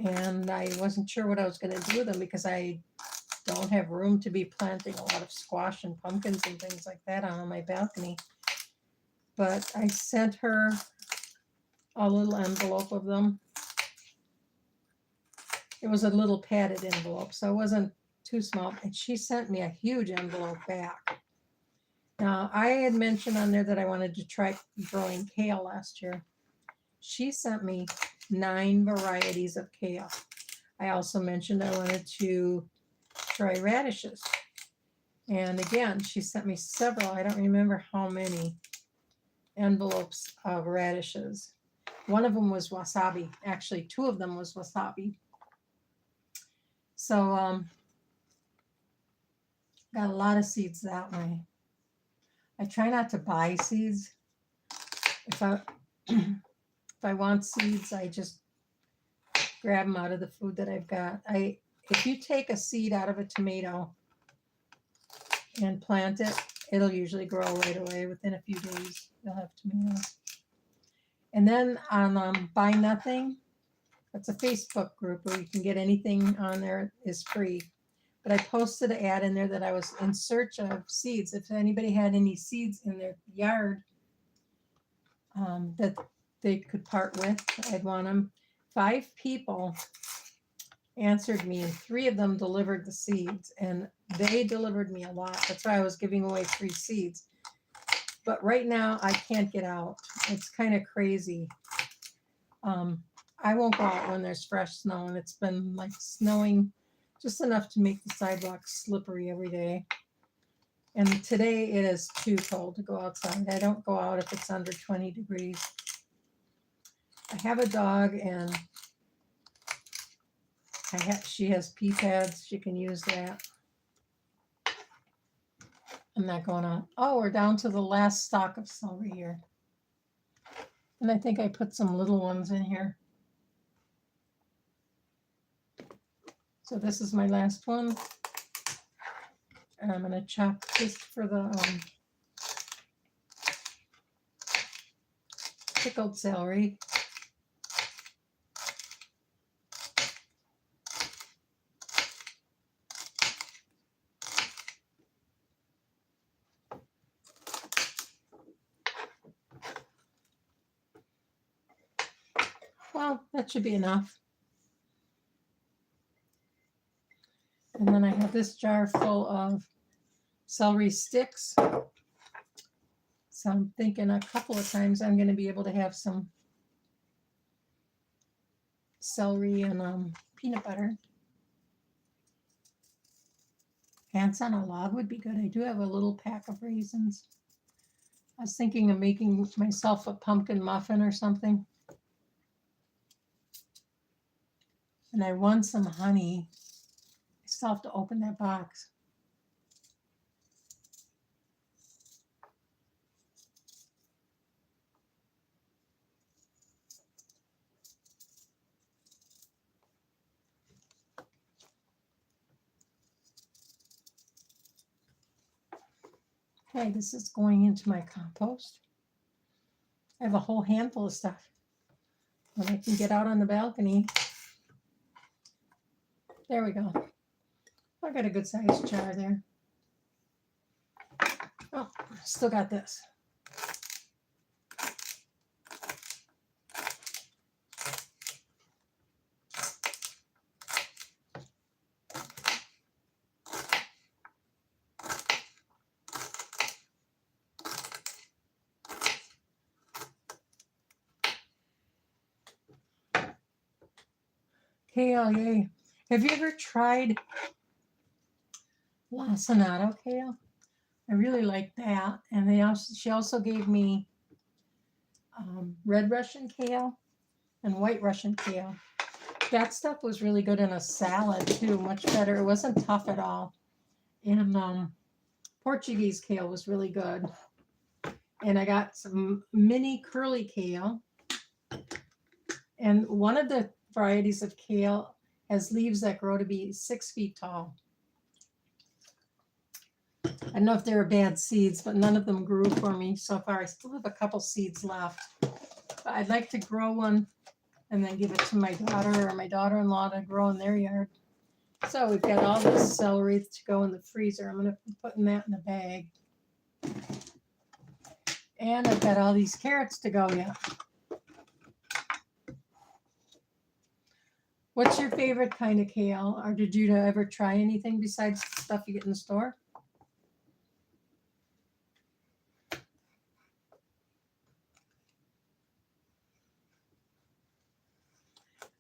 And I wasn't sure what I was going to do with them because I don't have room to be planting a lot of squash and pumpkins and things like that on my balcony. But I sent her a little envelope of them. It was a little padded envelope, so it wasn't too small. And she sent me a huge envelope back. Now, I had mentioned on there that I wanted to try growing kale last year. She sent me 9 varieties of kale. I also mentioned I wanted to try radishes. And again, she sent me several, I don't remember how many, envelopes of radishes. One of them was wasabi. Actually, 2 of them was wasabi. So got a lot of seeds that way. I try not to buy seeds. If I want seeds, I just grab them out of the food that I've got. If you take a seed out of a tomato and plant it, it'll usually grow right away. Within a few days, you'll have tomatoes. And then on Buy Nothing, that's a Facebook group where you can get anything on there is free. But I posted an ad in there that I was in search of seeds. If anybody had any seeds in their yard that they could part with, I'd want them. 5 people answered me, and 3 of them delivered the seeds, and they delivered me a lot. That's why I was giving away free seeds. But right now I can't get out. It's kind of crazy. I won't go out when there's fresh snow, and it's been like snowing just enough to make the sidewalks slippery every day. And today it is too cold to go outside. I don't go out if it's under 20 degrees. I have a dog, and she has pee pads. She can use that. I'm not going out. Oh, we're down to the last stalk of celery here. And I think I put some little ones in here. So this is my last one. And I'm going to chop just for the pickled celery. Well, that should be enough. And then I have this jar full of celery sticks. So I'm thinking a couple of times I'm going to be able to have some celery and peanut butter. Ants on a log would be good. I do have a little pack of raisins. I was thinking of making myself a pumpkin muffin or something. And I won some honey. I still have to open that box. Okay, this is going into my compost. I have a whole handful of stuff. When I can get out on the balcony. There we go. I got a good sized jar there. Oh, still got this. Kale, yay. Have you ever tried lacinato kale? I really like that. And she also gave me red Russian kale and white Russian kale. That stuff was really good in a salad too, much better. It wasn't tough at all. And Portuguese kale was really good. And I got some mini curly kale. And one of the varieties of kale has leaves that grow to be 6 feet tall. I don't know if they were bad seeds, but none of them grew for me so far. I still have a couple seeds left. But I'd like to grow one and then give it to my daughter or my daughter-in-law to grow in their yard. So we've got all this celery to go in the freezer. I'm going to be putting that in a bag. And I've got all these carrots to go yet. What's your favorite kind of kale? Or did you ever try anything besides the stuff you get in the store?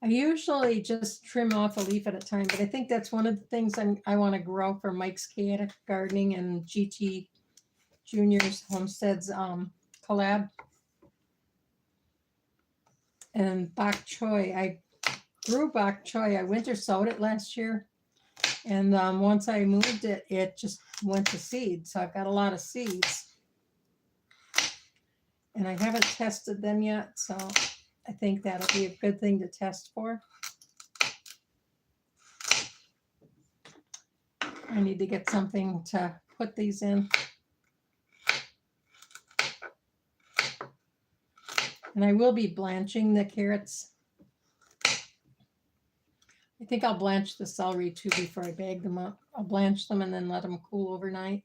I usually just trim off a leaf at a time, but I think that's one of the things I want to grow for Mike's Chaotic Gardening and GT Junior's Homestead's collab. And bok choy, I grew bok choy. I winter sowed it last year. And once I moved it, it just went to seed. So I've got a lot of seeds. And I haven't tested them yet, so I think that'll be a good thing to test for. I need to get something to put these in. And I will be blanching the carrots. I think I'll blanch the celery too before I bag them up. I'll blanch them and then let them cool overnight.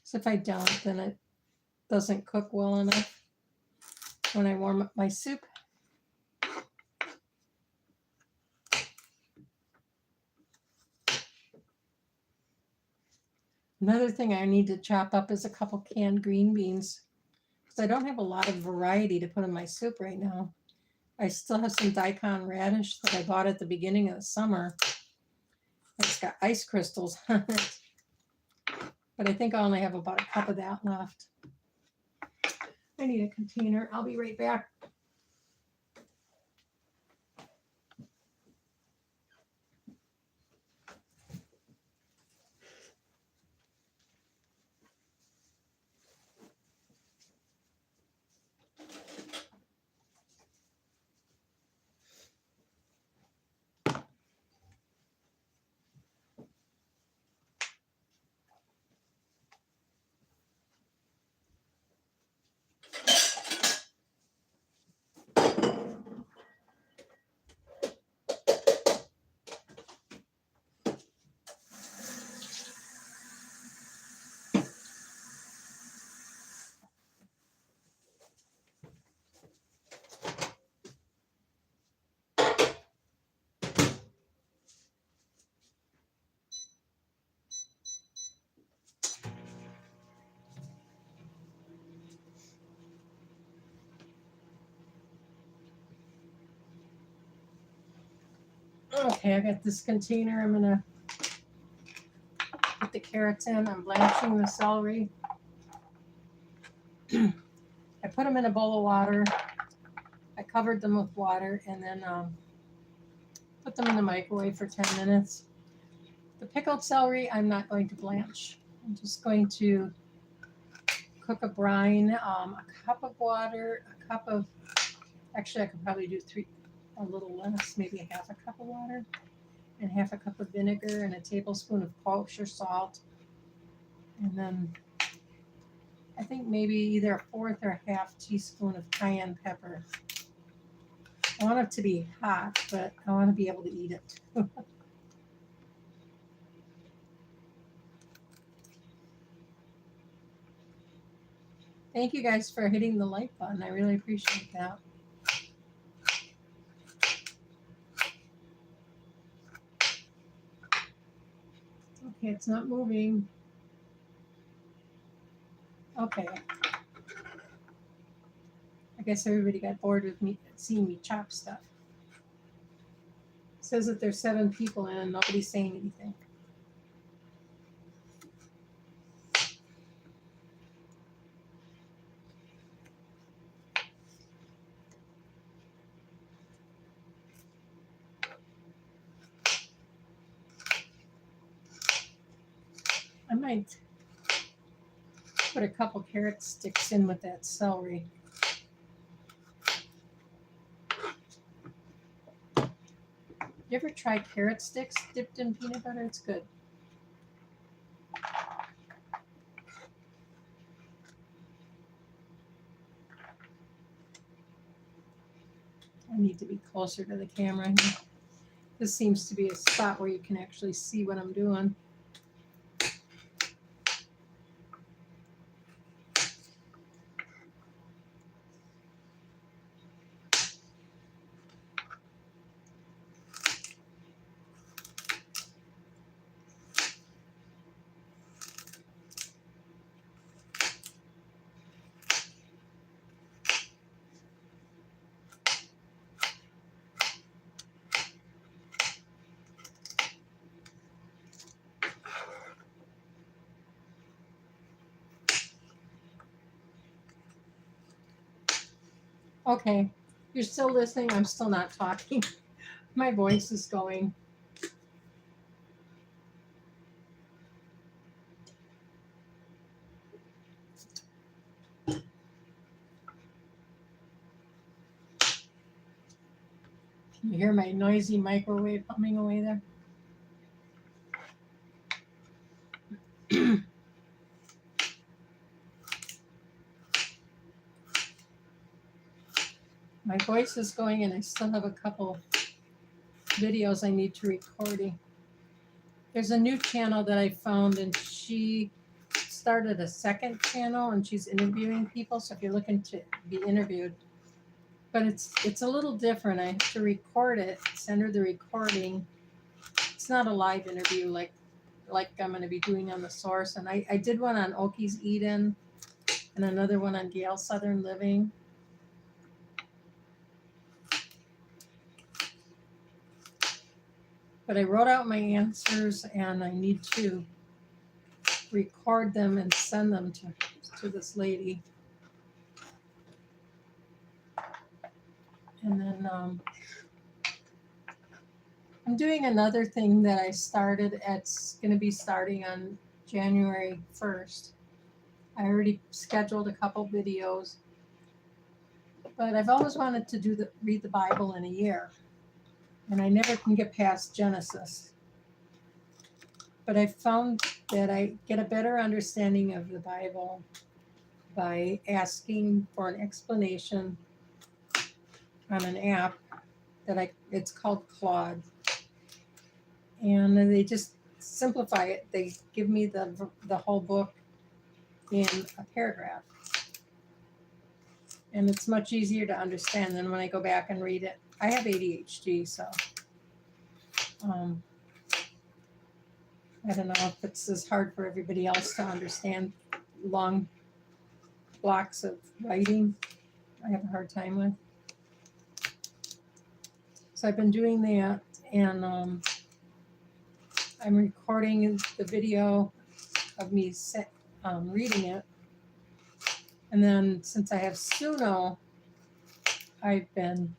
So if I don't, then it doesn't cook well enough when I warm up my soup. Another thing I need to chop up is a couple canned green beans, because I don't have a lot of variety to put in my soup right now. I still have some daikon radish that I bought at the beginning of the summer. It's got ice crystals on it, but I think I only have about a cup of that left. I need a container. I'll be right back. Okay, I got this container. I'm gonna put the carrots in. I'm blanching the celery. I put them in a bowl of water. I covered them with water and then put them in the microwave for 10 minutes. The pickled celery, I'm not going to blanch. I'm just going to cook a brine, a cup of water, a cup of, actually I could probably do a little less, maybe a half a cup of water, and half a cup of vinegar, and a tablespoon of kosher salt. And then I think maybe either a fourth or a half teaspoon of cayenne pepper. I want it to be hot, but I want to be able to eat it. Thank you guys for hitting the like button. I really appreciate that. Okay, it's not moving. Okay. I guess everybody got bored with me seeing me chop stuff. It says that there's 7 people in and nobody's saying anything. I might put a couple carrot sticks in with that celery. You ever try carrot sticks dipped in peanut butter? It's good. I need to be closer to the camera here. This seems to be a spot where you can actually see what I'm doing. Okay, you're still listening. I'm still not talking. My voice is going. Can you hear my noisy microwave humming away there? My voice is going, and I still have a couple videos I need to recording. There's a new channel that I found, and she started a second channel, and she's interviewing people. So if you're looking to be interviewed, but it's a little different. I have to record it, send her the recording. It's not a live interview like I'm going to be doing on the Source. And I did one on Oki's Eden, and another one on Gail Southern Living. But I wrote out my answers, and I need to record them and send them to this lady. And then I'm doing another thing that I started. It's going to be starting on January 1st. I already scheduled a couple videos, but I've always wanted to read the Bible in a year, and I never can get past Genesis. But I found that I get a better understanding of the Bible by asking for an explanation on an app it's called Claude. And they just simplify it. They give me the whole book in a paragraph. And it's much easier to understand than when I go back and read it. I have ADHD, so I don't know if it's as hard for everybody else to understand long blocks of writing. I have a hard time with. So I've been doing that, and I'm recording the video of me reading it. And then since I have Suno, I've been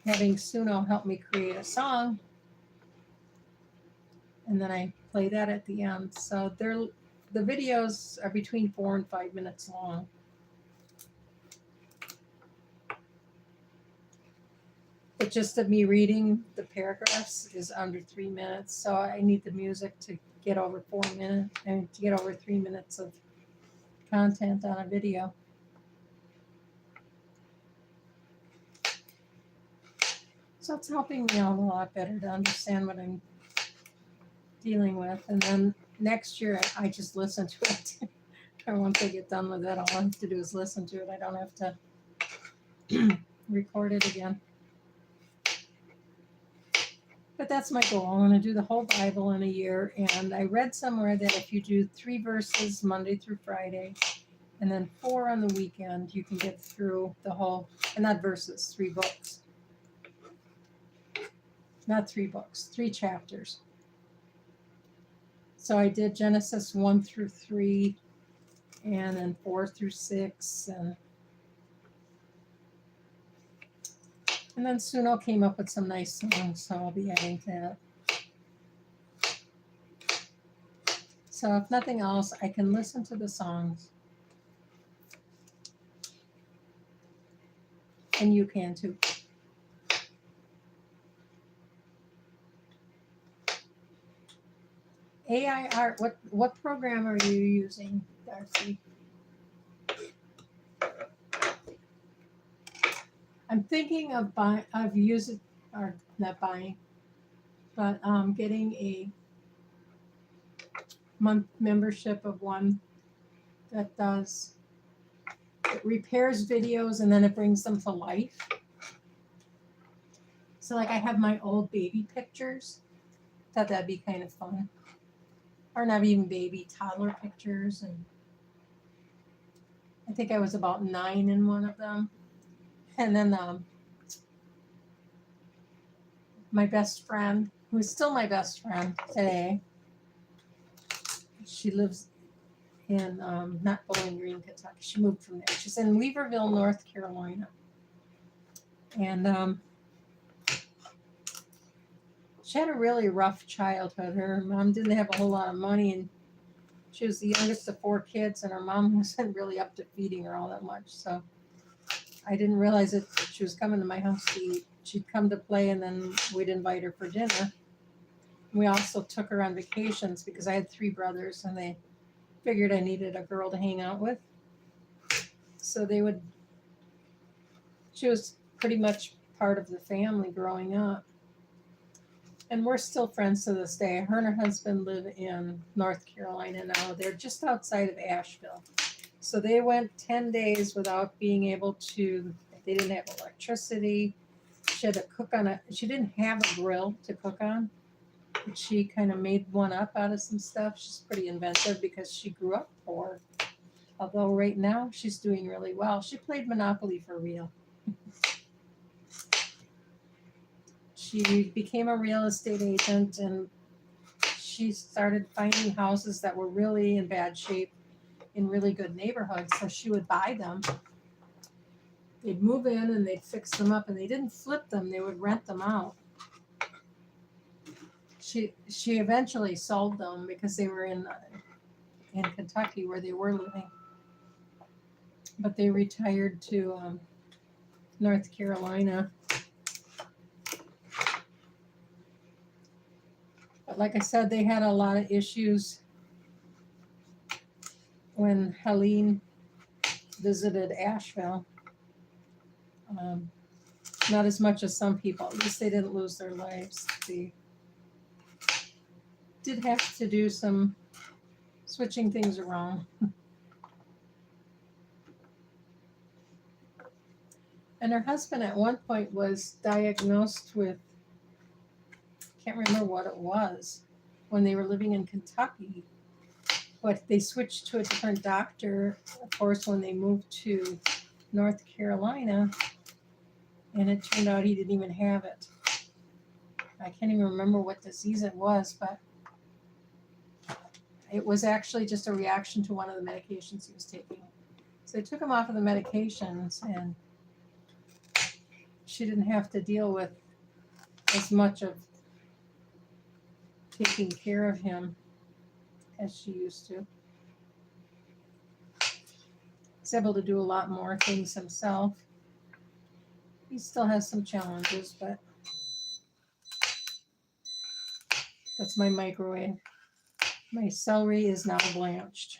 having Suno help me create a song. And then I play that at the end. So the videos are between 4 and 5 minutes long. But just of me reading the paragraphs is under 3 minutes. So I need the music to get over 4 minutes and to get over 3 minutes of content on a video. So it's helping me out a lot better to understand what I'm dealing with. And then next year, I just listen to it. And once I get done with it, all I have to do is listen to it. I don't have to record it again. But that's my goal. I want to do the whole Bible in a year. And I read somewhere that if you do 3 verses Monday through Friday, and then 4 on the weekend, you can get through the whole, and not verses, 3 books. Not 3 books, 3 chapters. So I did Genesis 1 through 3, and then 4 through 6, and then Suno came up with some nice songs, so I'll be adding that. So if nothing else, I can listen to the songs. And you can too. AI art, what program are you using, Darcy? I'm thinking of using, or not buying, but getting a month membership of one that it repairs videos and then it brings them to life. So like I have my old baby pictures. Thought that'd be kind of fun. Or not even baby, toddler pictures. And I think I was about 9 in one of them. And then my best friend, who's still my best friend today, she lives in not Bowling Green, Kentucky. She moved from there. She's in Weaverville, North Carolina. And she had a really rough childhood. Her mom didn't have a whole lot of money, and she was the youngest of 4 kids, and her mom wasn't really up to feeding her all that much. So I didn't realize that she was coming to my house to eat. She'd come to play, and then we'd invite her for dinner. We also took her on vacations because I had 3 brothers and they figured I needed a girl to hang out with. So she was pretty much part of the family growing up. And we're still friends to this day. Her and her husband live in North Carolina now. They're just outside of Asheville. So they went 10 days without being able to, they didn't have electricity. She had to cook on she didn't have a grill to cook on. But she kind of made one up out of some stuff. She's pretty inventive because she grew up poor. Although right now she's doing really well. She played Monopoly for real. She became a real estate agent and she started finding houses that were really in bad shape in really good neighborhoods. So she would buy them. They'd move in and they'd fix them up, and they didn't flip them, they would rent them out. She eventually sold them because they were in Kentucky where they were living. But they retired to North Carolina. But like I said, they had a lot of issues when Helene visited Asheville. Not as much as some people. At least they didn't lose their lives. They did have to do some switching things around. And her husband at one point was diagnosed with, can't remember what it was, when they were living in Kentucky. But they switched to a different doctor, of course, when they moved to North Carolina. And it turned out he didn't even have it. I can't even remember what disease it was, but it was actually just a reaction to one of the medications he was taking. So they took him off of the medications, and she didn't have to deal with as much of taking care of him as she used to. He's able to do a lot more things himself. He still has some challenges, but that's my microwave. My celery is now blanched.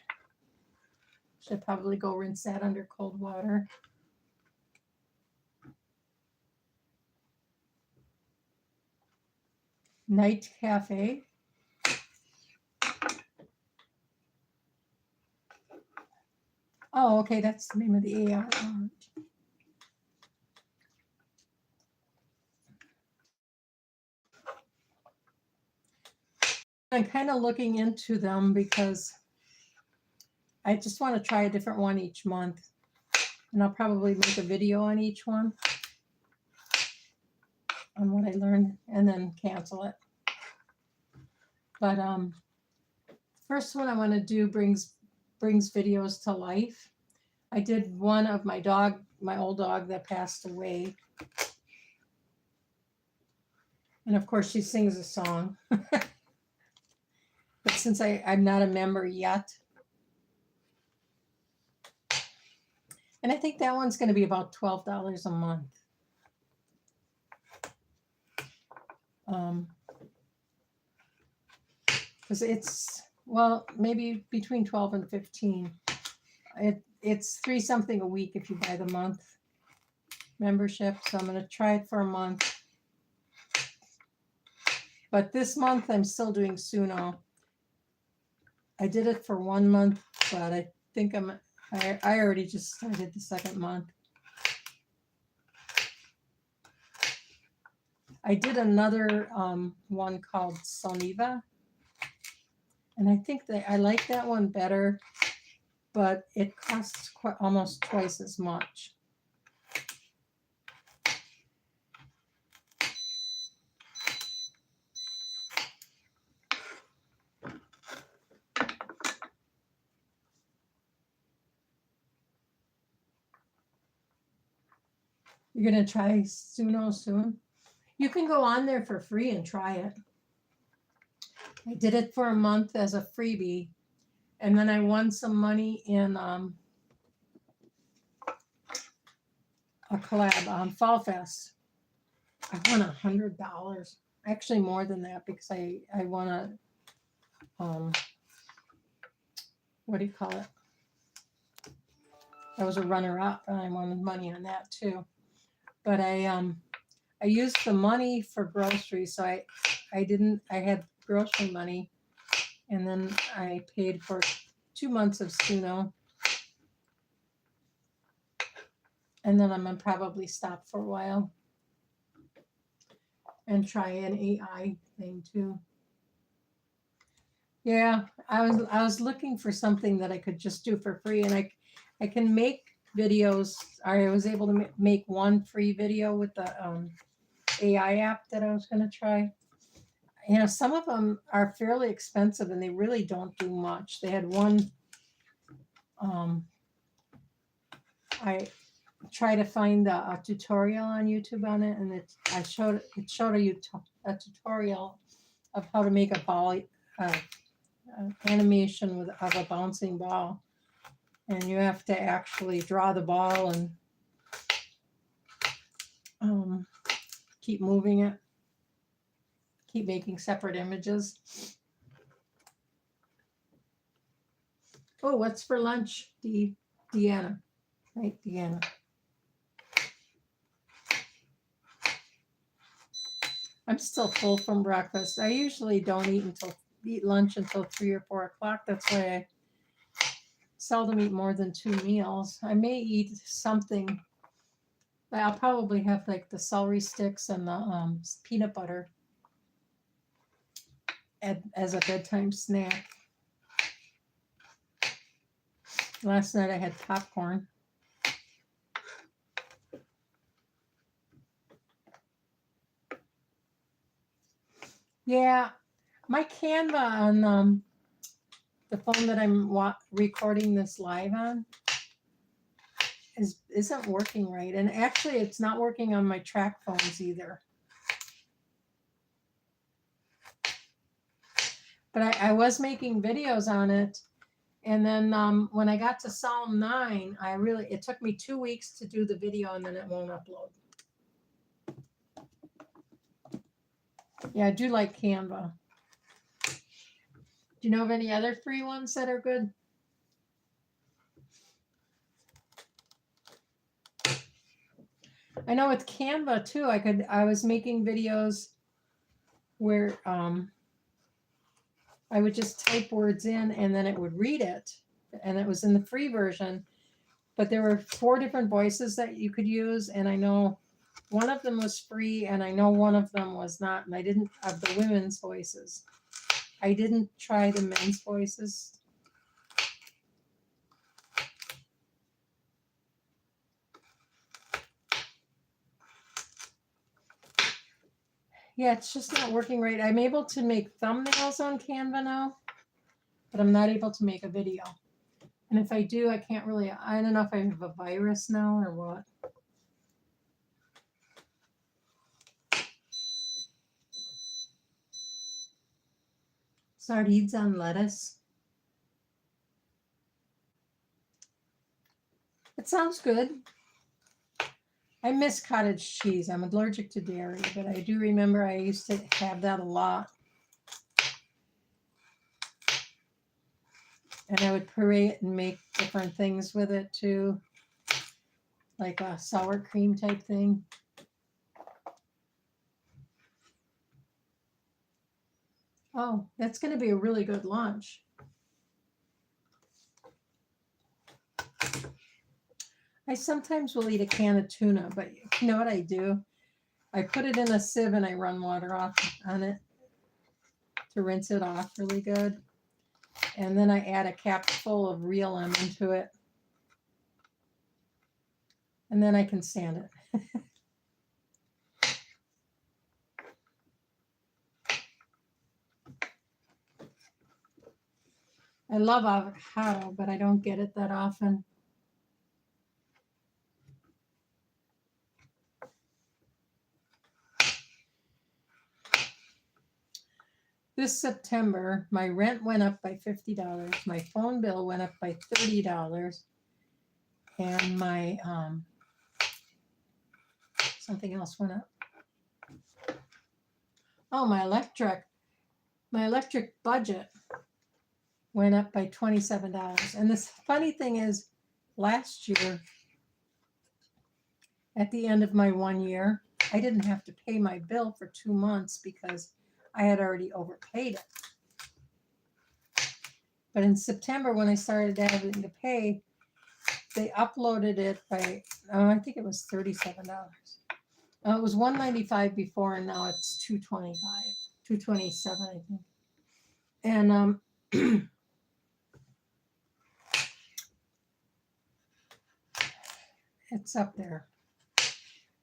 Should probably go rinse that under cold water. Night Cafe. Oh, okay, that's the name of the AI. I'm kind of looking into them because I just want to try a different one each month. And I'll probably make a video on each one on what I learned and then cancel it. But first one I want to do brings videos to life. I did one of my dog, my old dog that passed away. And of course she sings a song. But since I'm not a member yet, and I think that one's going to be about $12 a month. Because it's, well, maybe between 12 and 15. It's $3 something a week if you buy the month membership. So I'm going to try it for a month. But this month I'm still doing Suno. I did it for 1 month, but I think I already just started the second month. I did another one called Soniva, and I think that I like that one better, but it costs almost twice as much. You're going to try Suno soon? You can go on there for free and try it. I did it for a month as a freebie, and then I won some money in a collab on Fall Fest. I won $100. Actually more than that, because I want to, what do you call it? I was a runner up and I wanted money on that too. But I used the money for groceries. So I had grocery money, and then I paid for 2 months of Suno. And then I'm gonna probably stop for a while and try an AI thing too. Yeah, I was looking for something that I could just do for free, and I can make videos. I was able to make one free video with the AI app that I was going to try. You know, some of them are fairly expensive and they really don't do much. They had one. I tried to find a tutorial on YouTube on it, and it showed a tutorial of how to make a ball. Animation of a bouncing ball, and you have to actually draw the ball and keep moving it, keep making separate images. Oh, what's for lunch, Deanna? Right, Deanna. I'm still full from breakfast. I usually don't eat lunch until 3 or 4 o'clock. That's why I seldom eat more than 2 meals. I may eat something, but I'll probably have like the celery sticks and the peanut butter as a bedtime snack. Last night I had popcorn. Yeah, my Canva on the phone that I'm recording this live on isn't working right, and actually it's not working on my track phones either. But I was making videos on it, and then when I got to Psalm 9, it took me 2 weeks to do the video, and then it won't upload. Yeah, I do like Canva. Do you know of any other free ones that are good? I know with Canva too, I was making videos where I would just type words in and then it would read it, and it was in the free version. But there were 4 different voices that you could use, and I know one of them was free, and I know one of them was not, and I didn't have the women's voices. I didn't try the men's voices. Yeah, it's just not working right. I'm able to make thumbnails on Canva now, but I'm not able to make a video. And if I do, I don't know if I have a virus now or what. Sardines on lettuce. It sounds good. I miss cottage cheese. I'm allergic to dairy, but I do remember I used to have that a lot. And I would puree it and make different things with it too, like a sour cream type thing. Oh, that's going to be a really good lunch. I sometimes will eat a can of tuna, but you know what I do? I put it in a sieve and I run water off on it to rinse it off really good. And then I add a cap full of real lemon to it. And then I can stand it. I love avocado, but I don't get it that often. This September, my rent went up by $50. My phone bill went up by $30. And my something else went up. Oh, my electric budget went up by $27. And this funny thing is, last year, at the end of my 1 year, I didn't have to pay my bill for 2 months because I had already overpaid it. But in September, when I started having to pay, they uploaded it by, I think it was $37. It was $195 before, and now it's $225, $227, I think. And it's up there.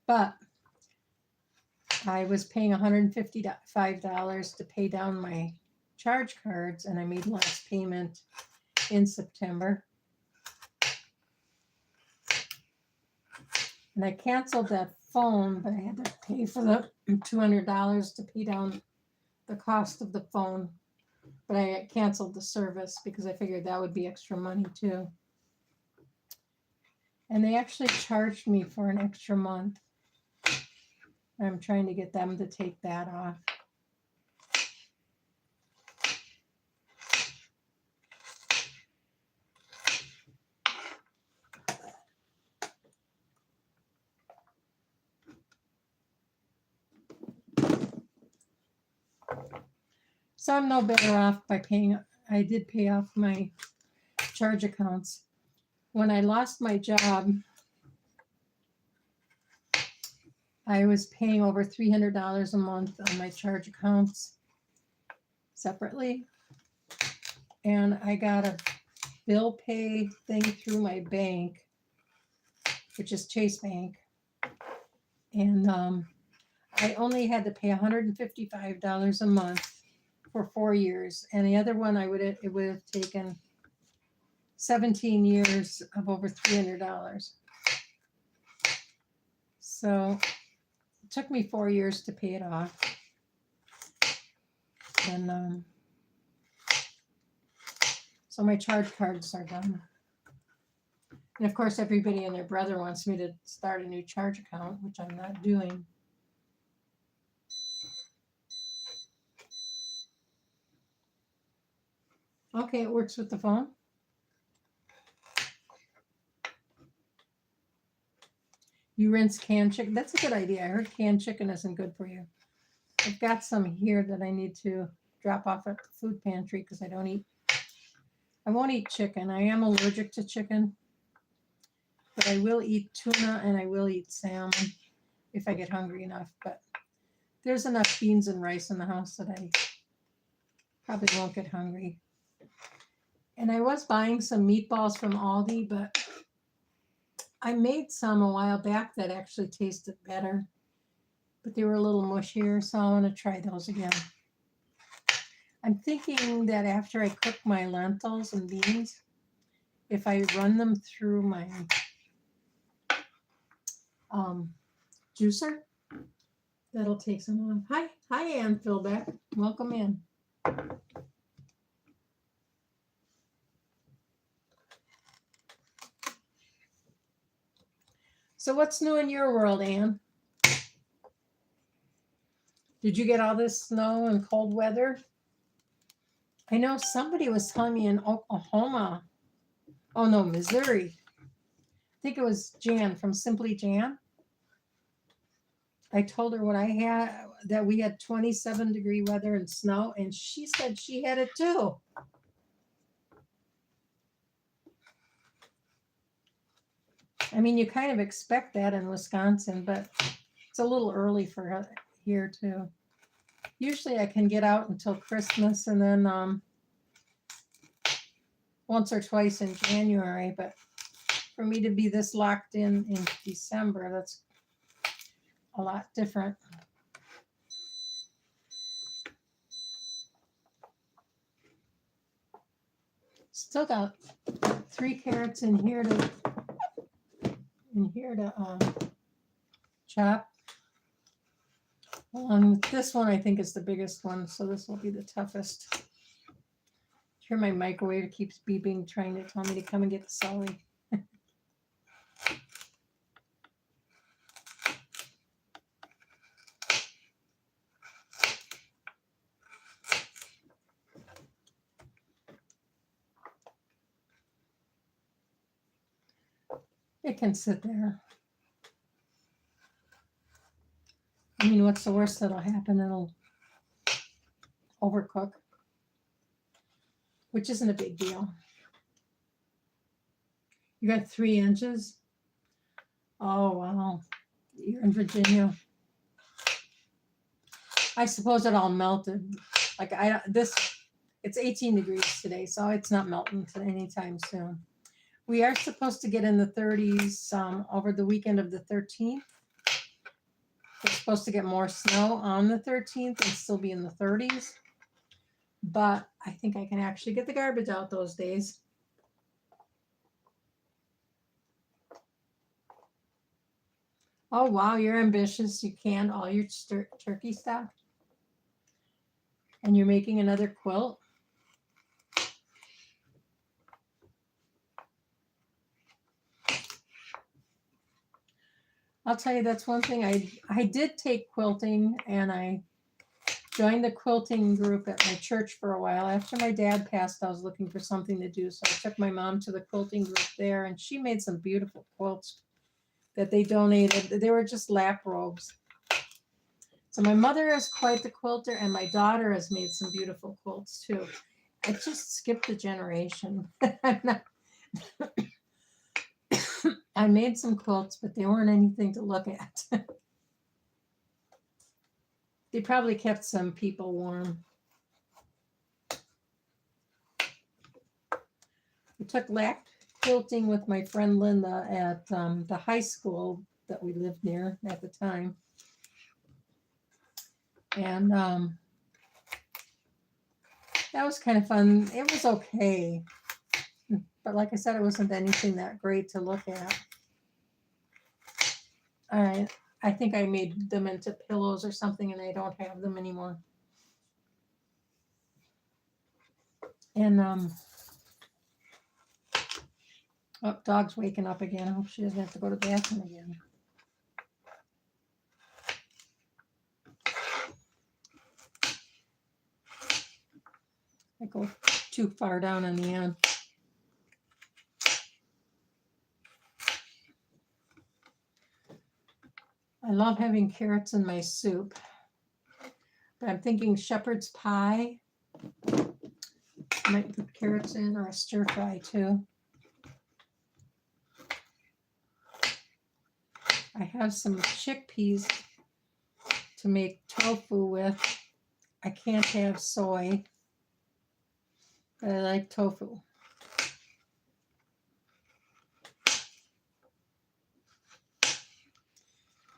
But I was paying $155 to pay down my charge cards, and I made last payment in September. And I canceled that phone, but I had to pay for the $200 to pay down the cost of the phone. But I canceled the service because I figured that would be extra money too. And they actually charged me for an extra month. I'm trying to get them to take that off. So I'm no better off by paying. I did pay off my charge accounts. When I lost my job, I was paying over $300 a month on my charge accounts separately. And I got a bill pay thing through my bank, which is Chase Bank. And I only had to pay $155 a month for 4 years. And the other one, it would have taken 17 years of over $300. So it took me 4 years to pay it off. And so my charge cards are done. And of course, everybody and their brother wants me to start a new charge account, which I'm not doing. Okay, it works with the phone. You rinse canned chicken. That's a good idea. I heard canned chicken isn't good for you. I've got some here that I need to drop off at the food pantry because I won't eat chicken. I am allergic to chicken, but I will eat tuna and I will eat salmon if I get hungry enough. But there's enough beans and rice in the house that I probably won't get hungry. And I was buying some meatballs from Aldi, but I made some a while back that actually tasted better, but they were a little mushier, so I want to try those again. I'm thinking that after I cook my lentils and beans, if I run them through my juicer, that'll take some off. Hi, Ann Philbeck. Welcome in. So what's new in your world, Ann? Did you get all this snow and cold weather? I know somebody was telling me in Oklahoma. Oh no, Missouri. I think it was Jan from Simply Jan. I told her what I had, that we had 27-degree weather and snow, and she said she had it too. I mean, you kind of expect that in Wisconsin, but it's a little early for here too. Usually I can get out until Christmas and then once or twice in January, but for me to be this locked in December, that's a lot different. Still got 3 carrots in here to chop. This one I think is the biggest one, so this will be the toughest. Here my microwave keeps beeping, trying to tell me to come and get the celery. It can sit there. I mean, what's the worst that'll happen? It'll overcook, which isn't a big deal. You got 3 inches? Oh, wow. You're in Virginia. I suppose it all melted. Like it's 18 degrees today, so it's not melting anytime soon. We are supposed to get in the 30s over the weekend of the 13th. We're supposed to get more snow on the 13th and still be in the 30s. But I think I can actually get the garbage out those days. Oh, wow, you're ambitious. You canned all your turkey stuff. And you're making another quilt. I'll tell you, that's one thing. I did take quilting, and I joined the quilting group at my church for a while. After my dad passed, I was looking for something to do. So I took my mom to the quilting group there, and she made some beautiful quilts that they donated. They were just lap robes. So my mother is quite the quilter, and my daughter has made some beautiful quilts too. I just skipped a generation. I made some quilts, but they weren't anything to look at. They probably kept some people warm. I took lap quilting with my friend Linda at the high school that we lived near at the time. And that was kind of fun. It was okay. But like I said, it wasn't anything that great to look at. All right. I think I made them into pillows or something, and I don't have them anymore. And oh, dog's waking up again. I hope she doesn't have to go to the bathroom again. I go too far down on the end. I love having carrots in my soup. But I'm thinking shepherd's pie. I might put carrots in, or a stir fry too. I have some chickpeas to make tofu with. I can't have soy, but I like tofu.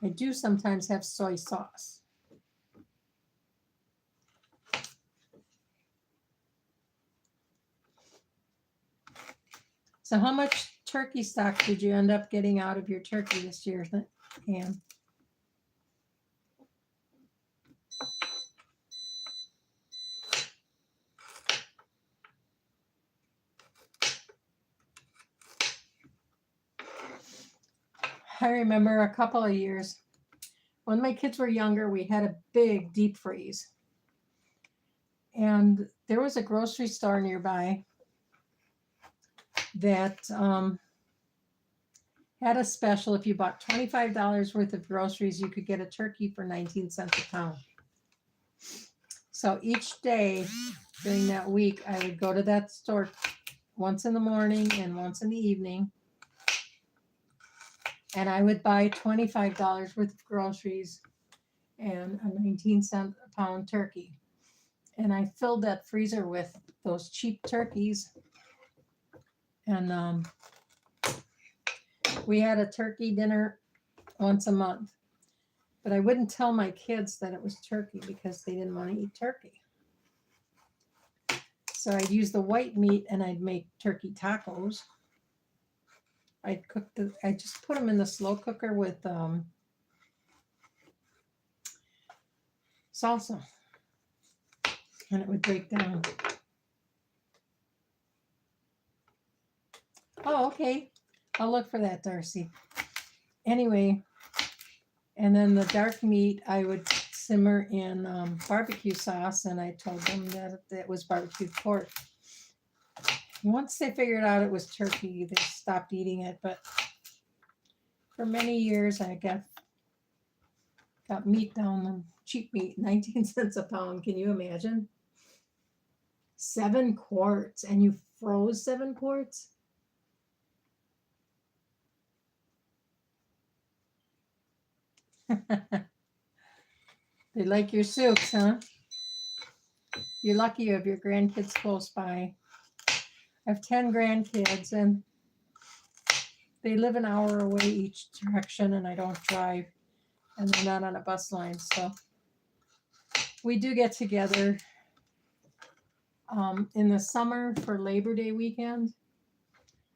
I do sometimes have soy sauce. So how much turkey stock did you end up getting out of your turkey this year, Ann? I remember a couple of years when my kids were younger, we had a big deep freeze. And there was a grocery store nearby that had a special. If you bought $25 worth of groceries, you could get a turkey for 19 cents a pound. So each day during that week, I would go to that store once in the morning and once in the evening. And I would buy $25 worth of groceries and a 19-cent a pound turkey. And I filled that freezer with those cheap turkeys. And we had a turkey dinner once a month. But I wouldn't tell my kids that it was turkey because they didn't want to eat turkey. So I'd use the white meat and I'd make turkey tacos. I just put them in the slow cooker with salsa, and it would break down. Oh, okay. I'll look for that, Darcy. Anyway, and then the dark meat I would simmer in barbecue sauce, and I told them that it was barbecue pork. Once they figured out it was turkey, they stopped eating it, but For many years, I got meat down, cheap meat, 19 cents a pound. Can you imagine? 7 quarts, and you froze 7 quarts? They like your soups, huh? You're lucky you have your grandkids close by. I have 10 grandkids, and they live an hour away each direction, and I don't drive, and they're not on a bus line. So we do get together in the summer for Labor Day weekend.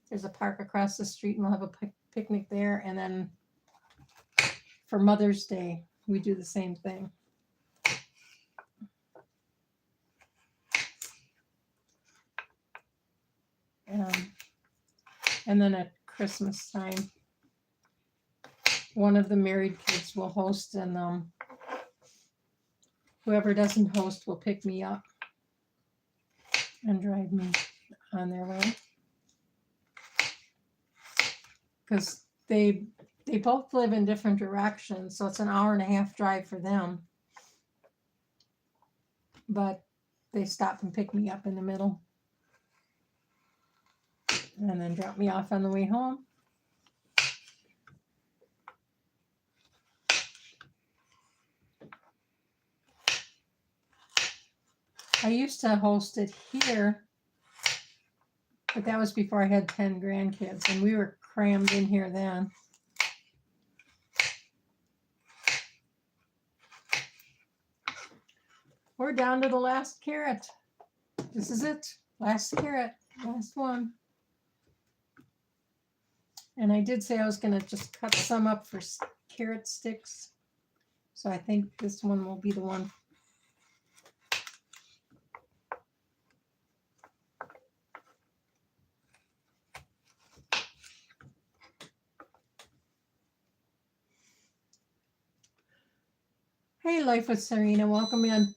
There's a park across the street, and we'll have a picnic there. And then for Mother's Day, we do the same thing. And then at Christmas time, one of the married kids will host, and whoever doesn't host will pick me up and drive me on their way. Because they both live in different directions, so it's an hour and a half drive for them. But they stop and pick me up in the middle, and then drop me off on the way home. I used to host it here, but that was before I had 10 grandkids, and we were crammed in here then. We're down to the last carrot. This is it. Last carrot. Last one. And I did say I was going to just cut some up for carrot sticks. So I think this one will be the one. Hey, Life with Serena, welcome in.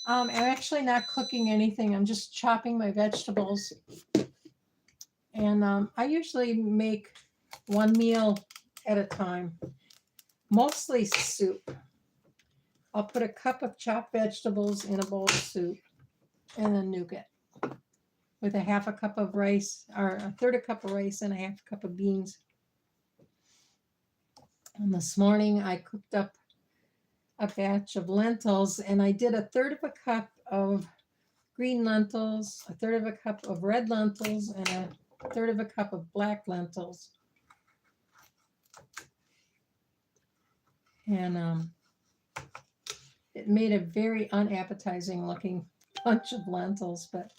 I'm actually not cooking anything. I'm just chopping my vegetables. And I usually make one meal at a time, mostly soup. I'll put a cup of chopped vegetables in a bowl of soup and then nuke it with a half a cup of rice, or a third a cup of rice and a half a cup of beans. And this morning I cooked up a batch of lentils, and I did a third of a cup of green lentils, a third of a cup of red lentils, and a third of a cup of black lentils. And it made a very unappetizing looking bunch of lentils, but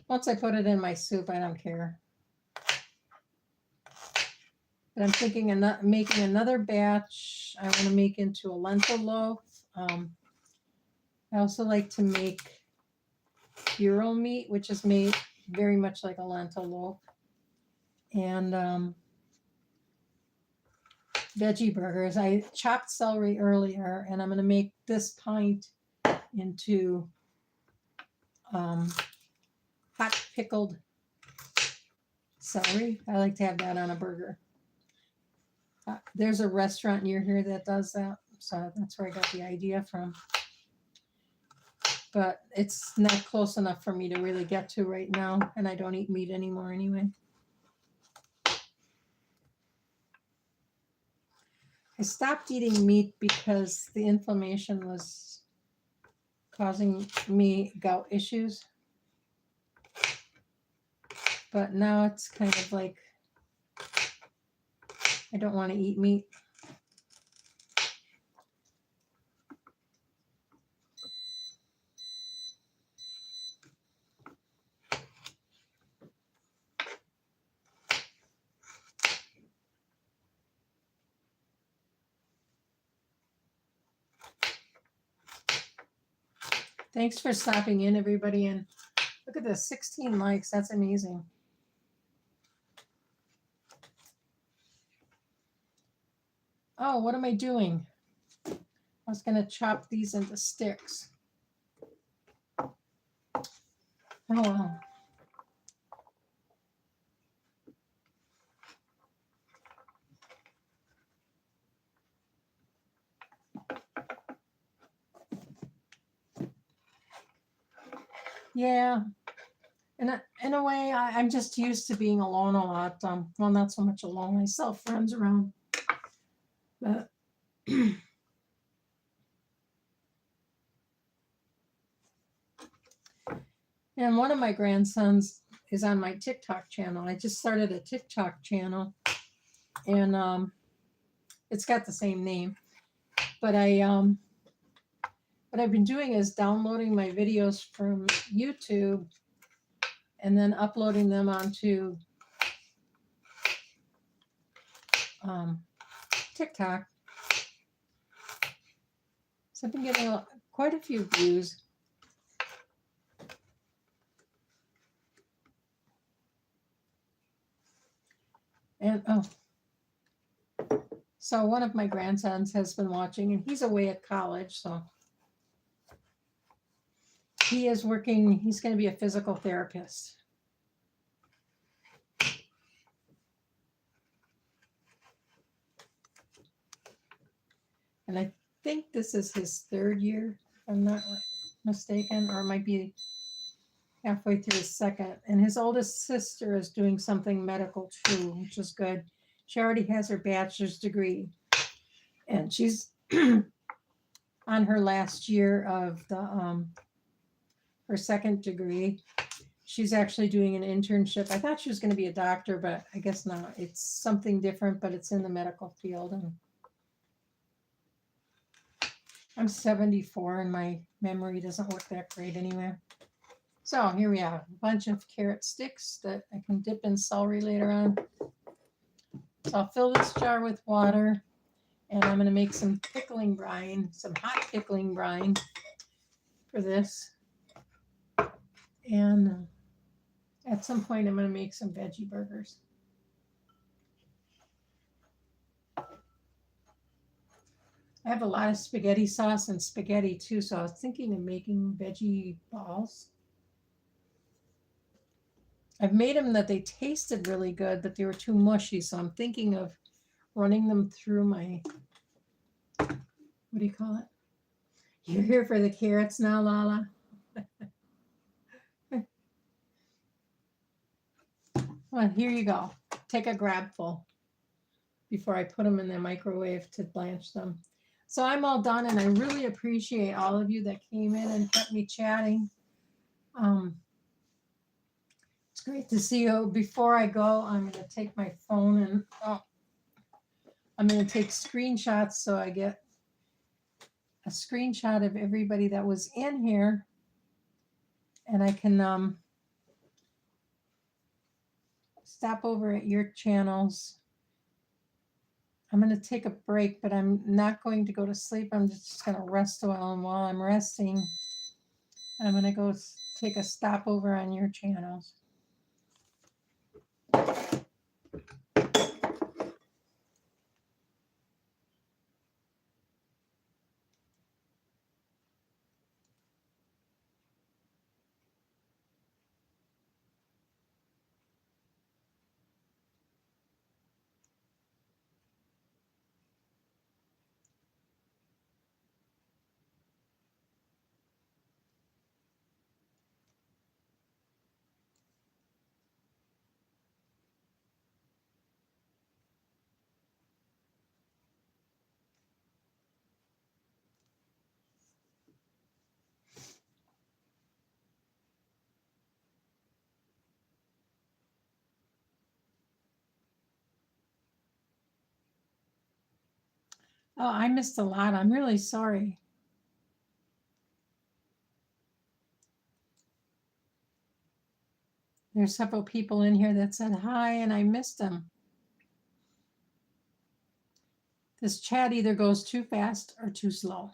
once I put it in my soup, I don't care. But I'm thinking of making another batch. I want to make into a lentil loaf. I also like to make gyro meat, which is made very much like a lentil loaf. And veggie burgers. I chopped celery earlier, and I'm going to make this pint into hot pickled celery. I like to have that on a burger. There's a restaurant near here that does that, so that's where I got the idea from. But it's not close enough for me to really get to right now, and I don't eat meat anymore anyway. I stopped eating meat because the inflammation was causing me gout issues. But now it's kind of like I don't want to eat meat. Thanks for stopping in, everybody. And look at this, 16 likes. That's amazing. Oh, what am I doing? I was going to chop these into sticks. Oh, well. Yeah. In a way, I'm just used to being alone a lot. Well, not so much alone myself, friends around. But and one of my grandsons is on my TikTok channel. I just started a TikTok channel, and it's got the same name. But what I've been doing is downloading my videos from YouTube and then uploading them onto TikTok. So I've been getting quite a few views. And so one of my grandsons has been watching, and he's away at college, so he is working. He's going to be a physical therapist. And I think this is his third year, if I'm not mistaken, or it might be halfway through his second. And his oldest sister is doing something medical too, which is good. She already has her bachelor's degree, and she's on her last year of her second degree. She's actually doing an internship. I thought she was going to be a doctor, but I guess not. It's something different, but it's in the medical field. And I'm 74 and my memory doesn't work that great anyway. So here we have a bunch of carrot sticks that I can dip in celery later on. So I'll fill this jar with water, and I'm going to make some pickling brine, some hot pickling brine for this. And at some point, I'm going to make some veggie burgers. I have a lot of spaghetti sauce and spaghetti too, so I was thinking of making veggie balls. I've made them that they tasted really good, but they were too mushy, so I'm thinking of running them through my, what do you call it? You're here for the carrots now, Lala? Well, here you go. Take a grabful before I put them in the microwave to blanch them. So I'm all done, and I really appreciate all of you that came in and kept me chatting. It's great to see you. Before I go, I'm going to take my phone and I'm going to take screenshots so I get a screenshot of everybody that was in here, and I can stop over at your channels. I'm going to take a break, but I'm not going to go to sleep. I'm just going to rest a while, and while I'm resting, I'm going to go take a stop over on your channels. Oh, I missed a lot. I'm really sorry. There's several people in here that said hi, and I missed them. This chat either goes too fast or too slow.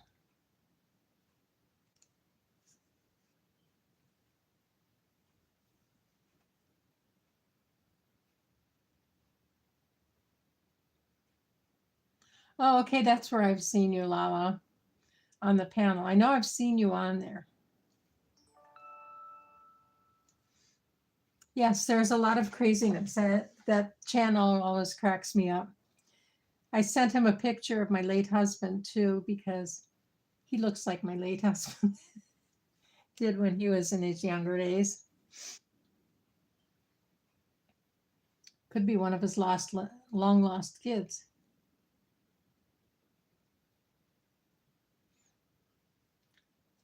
Oh, okay, that's where I've seen you, Lala, on the panel. I know I've seen you on there. Yes, there's a lot of craziness. That channel always cracks me up. I sent him a picture of my late husband too, because he looks like my late husband. did when he was in his younger days. Could be one of his long lost kids.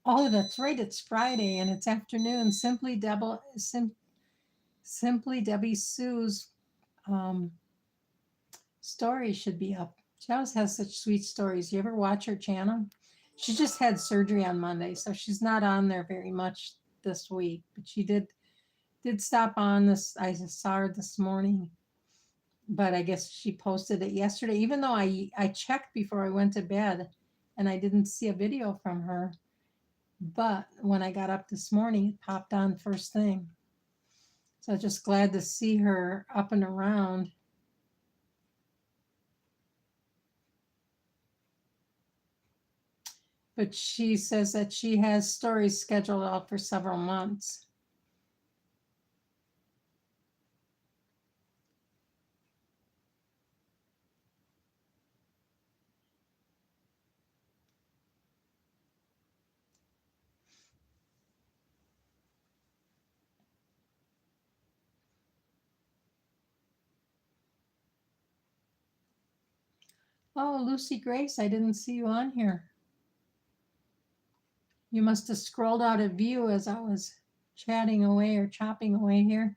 Oh, that's right. It's Friday and it's afternoon. Simply Debbie Sue's um, story should be up. She always has such sweet stories. You ever watch her channel? She just had surgery on Monday, so she's not on there very much this week. But she did stop on this. I saw her this morning, but I guess she posted it yesterday. Even though I checked before I went to bed, and I didn't see a video from her. But when I got up this morning, it popped on first thing. So just glad to see her up and around. But she says that she has stories scheduled out for several months. Oh, Lucy Grace, I didn't see you on here. You must have scrolled out of view as I was chatting away or chopping away here.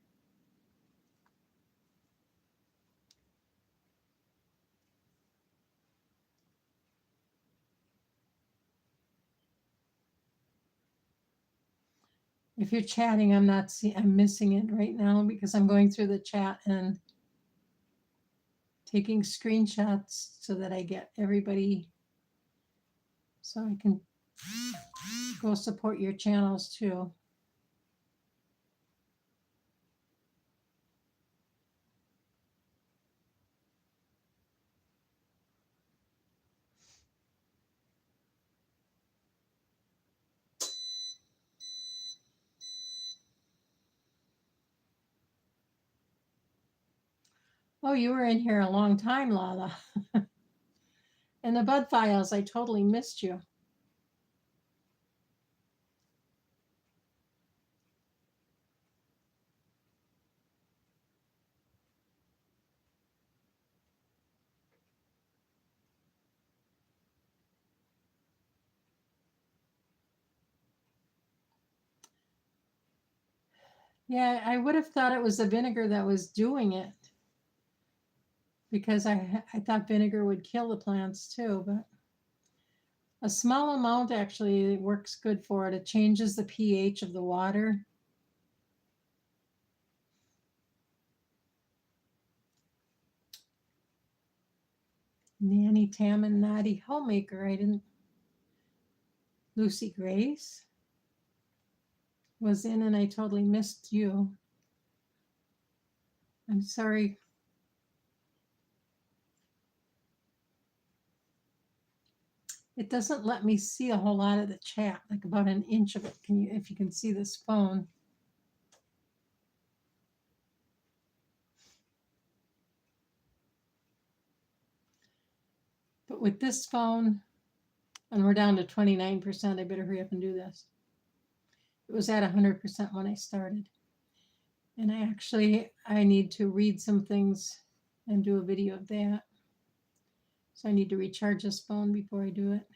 If you're chatting, I'm missing it right now because I'm going through the chat and taking screenshots so that I get everybody so I can go support your channels too. Oh, you were in here a long time, Lala. In the Bud Files, I totally missed you. Yeah, I would have thought it was the vinegar that was doing it because I thought vinegar would kill the plants too, but a small amount actually works good for it. It changes the pH of the water. Nanny Tam and Naughty Homemaker. I didn't. Lucy Grace was in and I totally missed you. I'm sorry. It doesn't let me see a whole lot of the chat, like about an inch of it. If you can see this phone? But with this phone, and we're down to 29%, I better hurry up and do this. It was at 100% when I started. And I need to read some things and do a video of that. So I need to recharge this phone before I do it.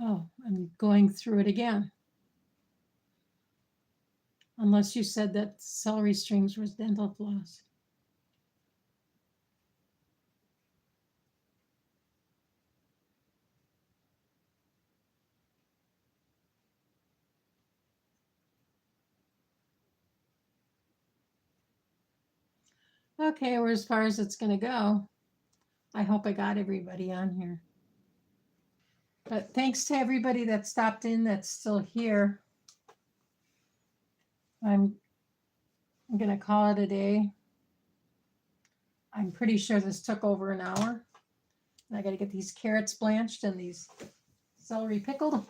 Oh, I'm going through it again. Unless you said that celery strings was dental floss. Okay, we're as far as it's going to go. I hope I got everybody on here. But thanks to everybody that stopped in that's still here. I'm going to call it a day. I'm pretty sure this took over an hour. And I got to get these carrots blanched and these celery pickled.